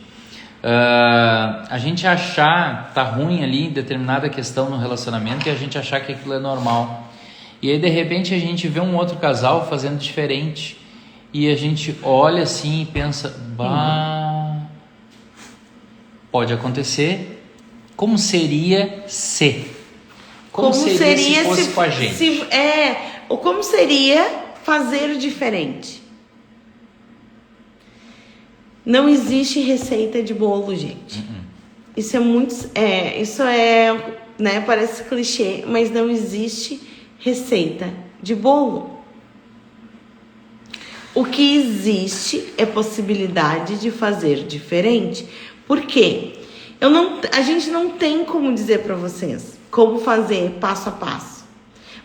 A gente achar, tá ruim ali em determinada questão no relacionamento e a gente achar que aquilo é normal. E aí de repente a gente vê um outro casal fazendo diferente e a gente olha assim e pensa, pode acontecer. Como seria se? Como seria se fosse com a gente? Ou como seria fazer diferente? Não existe receita de bolo, gente. Isso é muito... né, parece clichê, mas não existe receita de bolo. O que existe é possibilidade de fazer diferente. Por quê? A gente não tem como dizer para vocês como fazer passo a passo,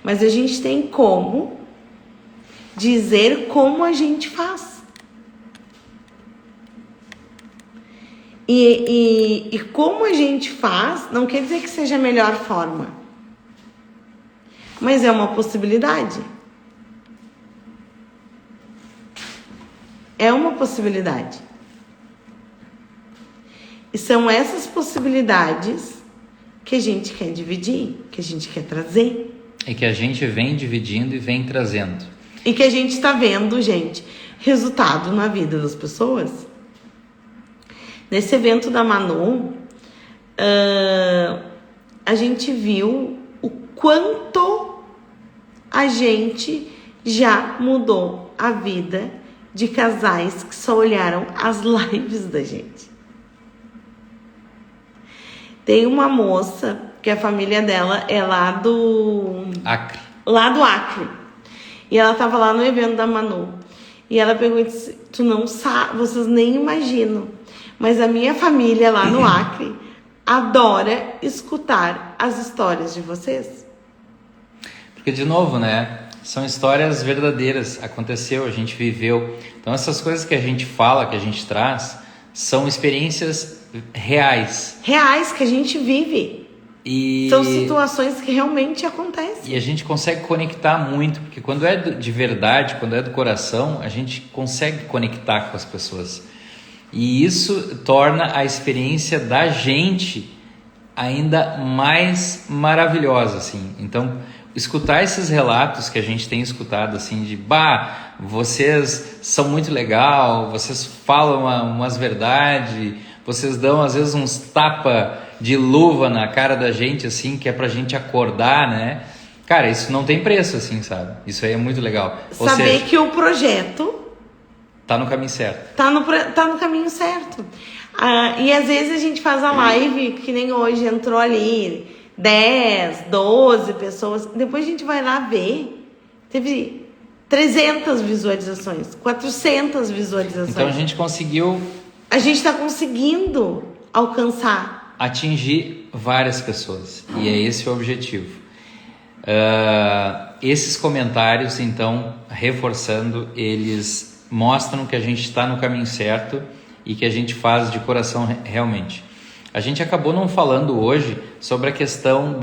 mas a gente tem como dizer como a gente faz. E como a gente faz não quer dizer que seja a melhor forma, mas é uma possibilidade. É uma possibilidade. E são essas possibilidades que a gente quer dividir, que a gente quer trazer. E que a gente vem dividindo e vem trazendo. E que a gente está vendo, gente, resultado na vida das pessoas. Nesse evento da Manu, a gente viu o quanto a gente já mudou a vida de casais que só olharam as lives da gente. Tem uma moça que a família dela é lá do Acre. Lá do Acre. E ela tava lá no evento da Manu. E ela pegou e disse, tu não sabe, vocês nem imaginam. Mas a minha família lá no Acre adora escutar as histórias de vocês. Porque, de novo, né? São histórias verdadeiras. Aconteceu, a gente viveu. Então, essas coisas que a gente fala, que a gente traz, são experiências reais. Reais, que a gente vive. E são situações que realmente acontecem. E a gente consegue conectar muito, porque quando é de verdade, quando é do coração, a gente consegue conectar com as pessoas. E isso torna a experiência da gente ainda mais maravilhosa, assim. Então, escutar esses relatos que a gente tem escutado, assim, de vocês são muito legal, vocês falam umas verdades, vocês dão às vezes uns tapa de luva na cara da gente, assim, que é pra gente acordar, né? Cara, isso não tem preço, assim, sabe? Isso aí é muito legal. Saber que o projeto tá no caminho certo. Tá no caminho certo. E às vezes a gente faz a live, que nem hoje, entrou ali 10, 12 pessoas. Depois a gente vai lá ver. Teve 300 visualizações, 400 visualizações. Então a gente conseguiu... A gente está conseguindo alcançar. Atingir várias pessoas. E é esse o objetivo. Esses comentários, então, reforçando, eles mostram que a gente está no caminho certo e que a gente faz de coração realmente. A gente acabou não falando hoje sobre a questão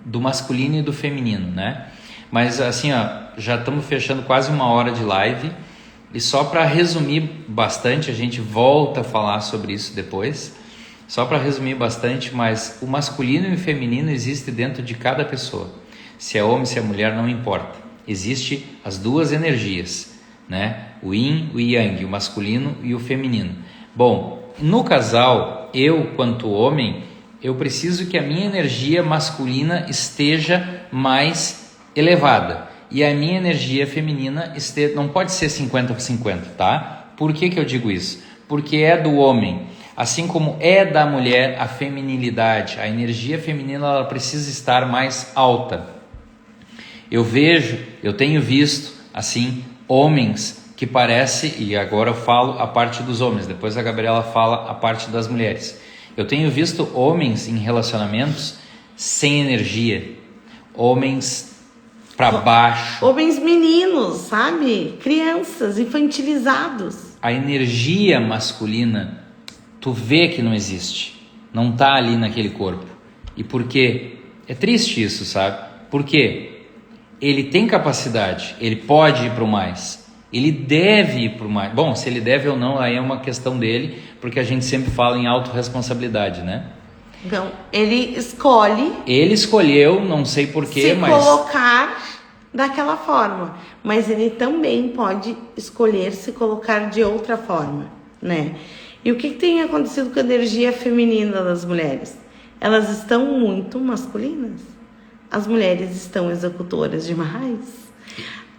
do masculino e do feminino, né? Mas assim, já estamos fechando quase 1 hora de live e só para resumir bastante, a gente volta a falar sobre isso depois. Só para resumir bastante, mas o masculino e o feminino existe dentro de cada pessoa. Se é homem, se é mulher, não importa. Existe as duas energias, né? O yin, o yang, o masculino e o feminino. Bom, no casal, eu, quanto homem, eu preciso que a minha energia masculina esteja mais elevada. E a minha energia feminina não pode ser 50-50, tá? Por que eu digo isso? Porque é do homem. Assim como é da mulher a feminilidade, a energia feminina ela precisa estar mais alta. Eu tenho visto assim homens que parece, e agora eu falo a parte dos homens, depois a Gabriela fala a parte das mulheres. Eu tenho visto homens em relacionamentos sem energia, homens para baixo. Homens meninos, sabe? Crianças, infantilizados. A energia masculina tu vê que não existe, não tá ali naquele corpo. E por quê? É triste isso, sabe? Por quê? Ele tem capacidade, ele pode ir para o mais, ele deve ir para o mais. Bom, se ele deve ou não, aí é uma questão dele, porque a gente sempre fala em autorresponsabilidade, né? Então, ele escolhe... Ele escolheu, não sei porquê, mas... se colocar daquela forma, mas ele também pode escolher se colocar de outra forma, né? E o que tem acontecido com a energia feminina das mulheres? Elas estão muito masculinas. As mulheres estão executoras demais.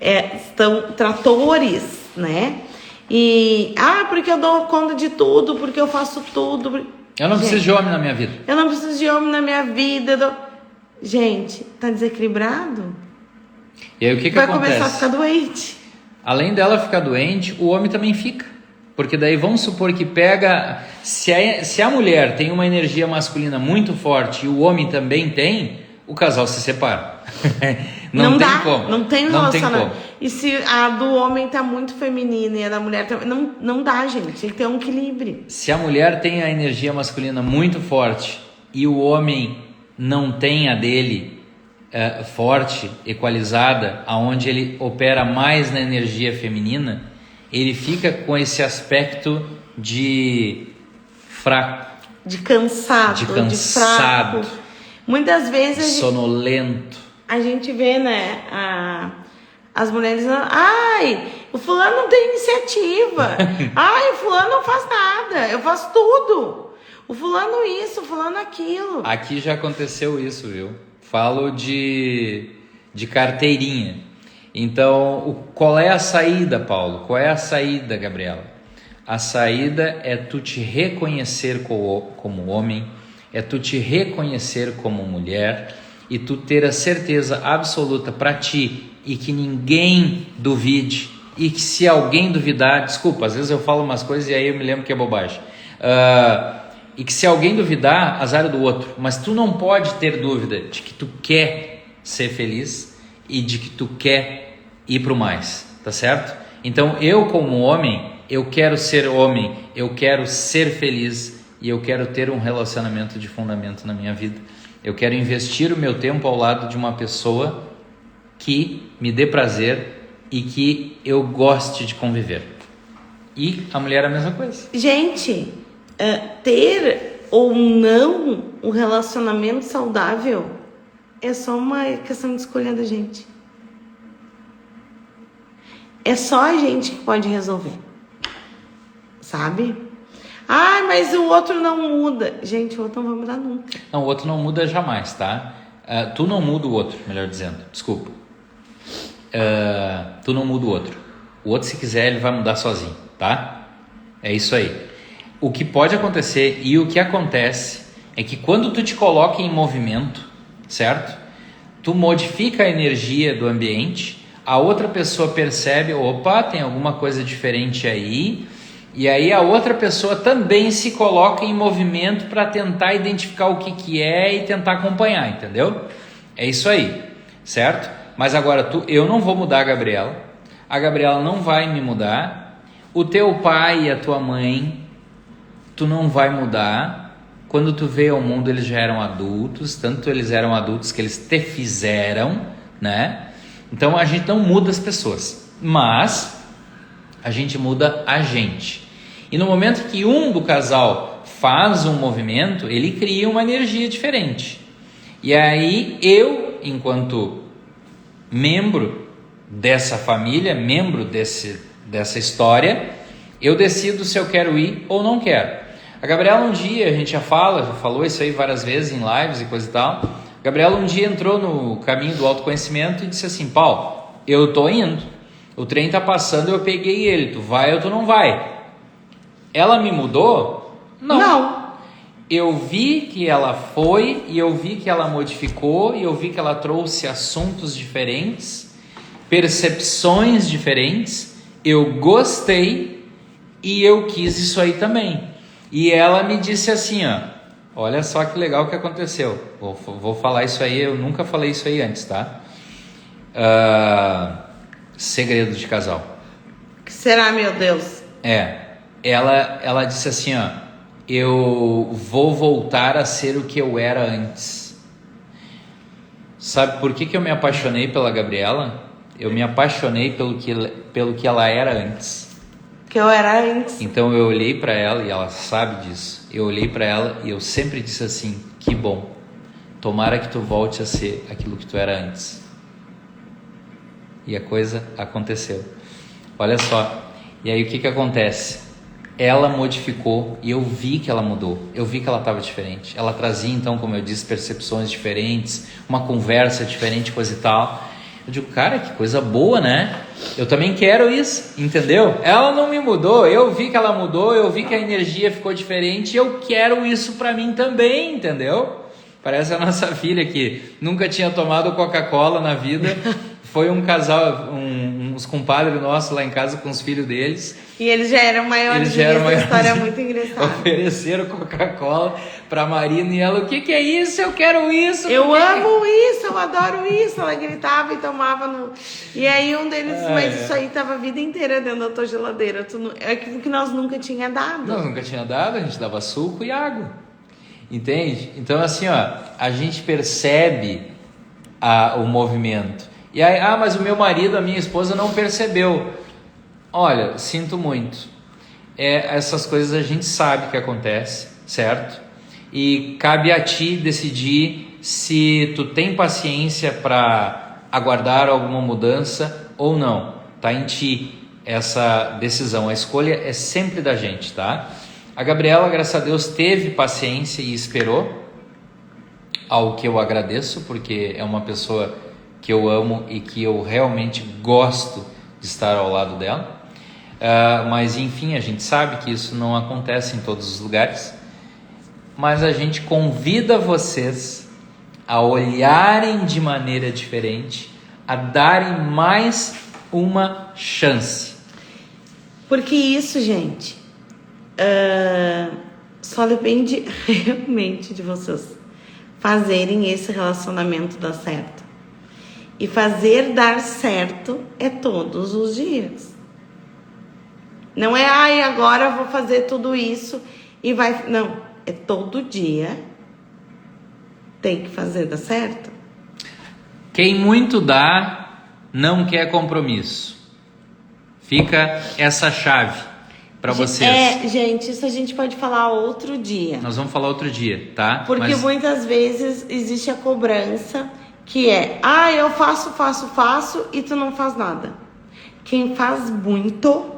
Estão tratores, né? E, porque eu dou conta de tudo, porque eu faço tudo. Eu não preciso de homem na minha vida. Eu não preciso de homem na minha vida. Gente, tá desequilibrado? E aí o que vai acontece? Vai começar a ficar doente. Além dela ficar doente, o homem também fica. Porque daí vamos supor que pega... Se a mulher tem uma energia masculina muito forte e o homem também tem, o casal se separa. Não tem como. Não tem relacionamento. E se a do homem tá muito feminina e a da mulher também... Não dá, gente. Tem que ter um equilíbrio. Se a mulher tem a energia masculina muito forte e o homem não tem a dele forte, equalizada, aonde ele opera mais na energia feminina... ele fica com esse aspecto de fraco. De cansado. De fraco. Muitas vezes... sonolento. A gente vê, né, as mulheres... o fulano não tem iniciativa. O fulano não faz nada. Eu faço tudo. O fulano isso, o fulano aquilo. Aqui já aconteceu isso, viu? Falo de carteirinha. Então, qual é a saída, Paulo? Qual é a saída, Gabriela? A saída é tu te reconhecer como homem, é tu te reconhecer como mulher e tu ter a certeza absoluta para ti e que ninguém duvide e que se alguém duvidar, desculpa, às vezes eu falo umas coisas e aí eu me lembro que é bobagem, e que se alguém duvidar, azar do outro, mas tu não pode ter dúvida de que tu quer ser feliz e de que tu quer ir para o mais, tá certo? Então eu como homem, eu quero ser homem, eu quero ser feliz e eu quero ter um relacionamento de fundamento na minha vida. Eu quero investir o meu tempo ao lado de uma pessoa que me dê prazer e que eu goste de conviver. E a mulher é a mesma coisa. Gente, ter ou não um relacionamento saudável é só uma questão de escolha da gente. É só a gente que pode resolver. Sabe? Mas o outro não muda. Gente, o outro não vai mudar nunca. Não, o outro não muda jamais, tá? Tu não muda o outro, melhor dizendo. Desculpa. Tu não muda o outro. O outro, se quiser, ele vai mudar sozinho, tá? É isso aí. O que pode acontecer e o que acontece é que quando tu te coloca em movimento, certo? Tu modifica a energia do ambiente, a outra pessoa percebe, opa, tem alguma coisa diferente aí, e aí a outra pessoa também se coloca em movimento para tentar identificar o que é e tentar acompanhar, entendeu? É isso aí, certo? Mas agora eu não vou mudar a Gabriela não vai me mudar, o teu pai e a tua mãe, tu não vai mudar. Quando tu veio ao mundo, eles já eram adultos, tanto eles eram adultos que eles te fizeram, né? Então a gente não muda as pessoas, mas a gente muda a gente. E no momento que um do casal faz um movimento, ele cria uma energia diferente. E aí eu, enquanto membro dessa família, membro dessa história, eu decido se eu quero ir ou não quero. A Gabriela um dia, a gente já falou isso aí várias vezes em lives e coisa e tal. A Gabriela um dia entrou no caminho do autoconhecimento e disse assim: Paulo, eu tô indo, o trem tá passando, eu peguei ele, tu vai ou tu não vai? Ela me mudou? Não. Eu vi que ela foi, e eu vi que ela modificou, e eu vi que ela trouxe assuntos diferentes, percepções diferentes, eu gostei e eu quis isso aí também. E ela me disse assim, ó, olha só que legal que aconteceu. Vou falar isso aí, eu nunca falei isso aí antes, tá? Segredo de casal. O que será, meu Deus? Ela disse assim, ó, eu vou voltar a ser o que eu era antes. Sabe por que eu me apaixonei pela Gabriela? Eu me apaixonei pelo que ela era antes. Que eu era antes. Então eu olhei para ela, e ela sabe disso. Eu olhei para ela e eu sempre disse assim: que bom, tomara que tu volte a ser aquilo que tu era antes. E a coisa aconteceu. Olha só. E aí o que acontece? Ela modificou e eu vi que ela mudou. Eu vi que ela estava diferente. Ela trazia, então, como eu disse, percepções diferentes, uma conversa diferente, coisa e tal. Eu digo, cara, que coisa boa, né? Eu também quero isso, entendeu? Ela não me mudou, eu vi que ela mudou, eu vi que a energia ficou diferente, eu quero isso pra mim também, entendeu? Parece a nossa filha que nunca tinha tomado Coca-Cola na vida. Foi um casal, uns compadres nossos lá em casa com os filhos deles. E eles já eram maiores, essa história é muito engraçada. Ofereceram Coca-Cola pra Marina e ela, o que é isso? Eu quero isso. Eu amo isso, eu adoro isso. Ela gritava e tomava no... E aí um deles, mas isso aí tava a vida inteira dentro da tua geladeira. É aquilo que nós nunca tinha dado. Nós nunca tinha dado, a gente dava suco e água. Entende? Então assim, ó, a gente percebe o movimento. E aí, mas o meu marido, a minha esposa não percebeu. Olha, sinto muito. Essas coisas a gente sabe que acontece, certo? E cabe a ti decidir se tu tem paciência para aguardar alguma mudança ou não. Tá em ti essa decisão. A escolha é sempre da gente, tá? A Gabriela, graças a Deus, teve paciência e esperou, ao que eu agradeço, porque é uma pessoa que eu amo e que eu realmente gosto de estar ao lado dela. Mas enfim, a gente sabe que isso não acontece em todos os lugares, mas a gente convida vocês a olharem de maneira diferente, a darem mais uma chance. Porque isso, gente, só depende realmente de vocês fazerem esse relacionamento dar certo. E fazer dar certo é todos os dias. Não é, agora eu vou fazer tudo isso e vai... Não, é todo dia. Tem que fazer dar certo. Quem muito dá, não quer compromisso. Fica essa chave para vocês. Gente, isso a gente pode falar outro dia. Nós vamos falar outro dia, tá? Porque muitas vezes existe a cobrança que é, eu faço e tu não faz nada. Quem faz muito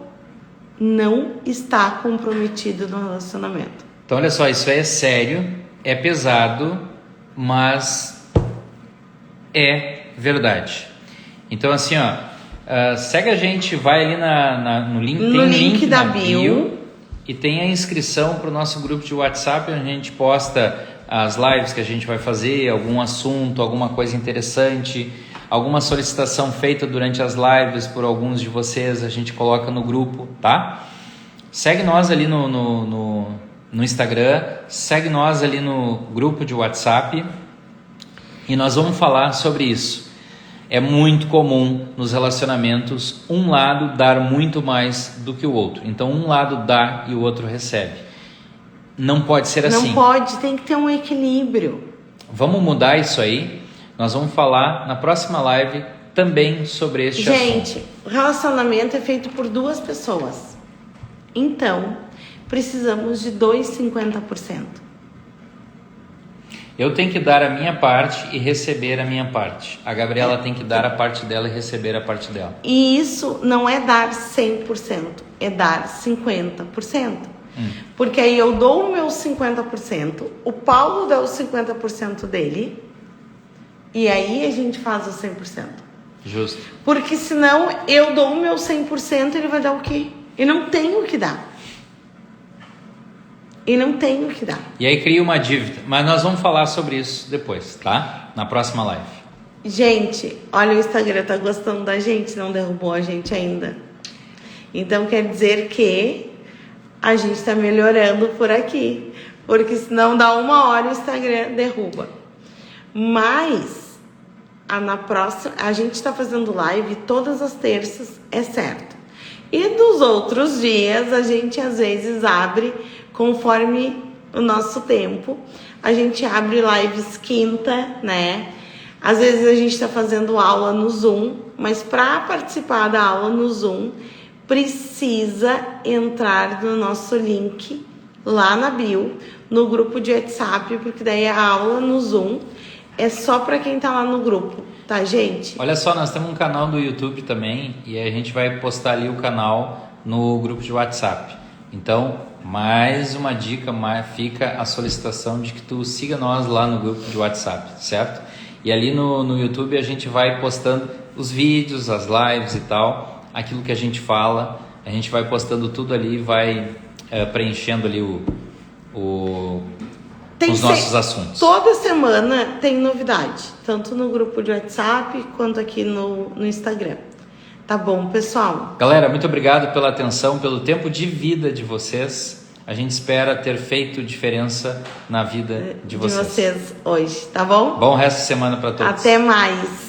não está comprometido no relacionamento. Então olha só, isso é sério, é pesado, mas é verdade. Então assim, segue a gente, vai ali no link, tem um link da bio e tem a inscrição para o nosso grupo de WhatsApp, onde a gente posta as lives que a gente vai fazer, algum assunto, alguma coisa interessante, alguma solicitação feita durante as lives por alguns de vocês, a gente coloca no grupo, tá? Segue nós ali no Instagram, segue nós ali no grupo de WhatsApp e nós vamos falar sobre isso. É muito comum nos relacionamentos um lado dar muito mais do que o outro. Então um lado dá e o outro recebe. Não pode ser assim. Não pode, tem que ter um equilíbrio. Vamos mudar isso aí. Nós vamos falar na próxima live também sobre este assunto. Gente, o relacionamento é feito por duas pessoas. Então, precisamos de 50%. Eu tenho que dar a minha parte e receber a minha parte. A Gabriela tem que dar a parte dela e receber a parte dela. E isso não é dar 100%, é dar 50%. Porque aí eu dou o meu 50%, o Paulo dá o 50% dele, e aí a gente faz o 100%. Justo. Porque senão eu dou o meu 100%, ele vai dar o quê? Eu não tenho o que dar. E não tenho o que dar. E aí cria uma dívida. Mas nós vamos falar sobre isso depois, tá? Na próxima live. Gente, olha, o Instagram tá gostando da gente, não derrubou a gente ainda. Então quer dizer que a gente tá melhorando por aqui. Porque senão dá uma hora o Instagram derruba. Mas na próxima, a gente tá fazendo live todas as terças, é certo. E dos outros dias a gente às vezes abre conforme o nosso tempo. A gente abre lives quinta, né? Às vezes a gente tá fazendo aula no Zoom, mas para participar da aula no Zoom, precisa entrar no nosso link lá na bio, no grupo de WhatsApp, porque daí a aula no Zoom é só para quem tá lá no grupo, tá, gente? Olha só, nós temos um canal do YouTube também e a gente vai postar ali o canal no grupo de WhatsApp. Então, mais uma dica, fica a solicitação de que tu siga nós lá no grupo de WhatsApp, certo? E ali no YouTube a gente vai postando os vídeos, as lives e tal, aquilo que a gente fala, a gente vai postando tudo ali, vai preenchendo ali os nossos assuntos. Toda semana tem novidade, tanto no grupo de WhatsApp quanto aqui no Instagram. Tá bom, pessoal? Galera, muito obrigado pela atenção, pelo tempo de vida de vocês. A gente espera ter feito diferença na vida de vocês. Hoje, tá bom? Bom resto de semana para todos. Até mais.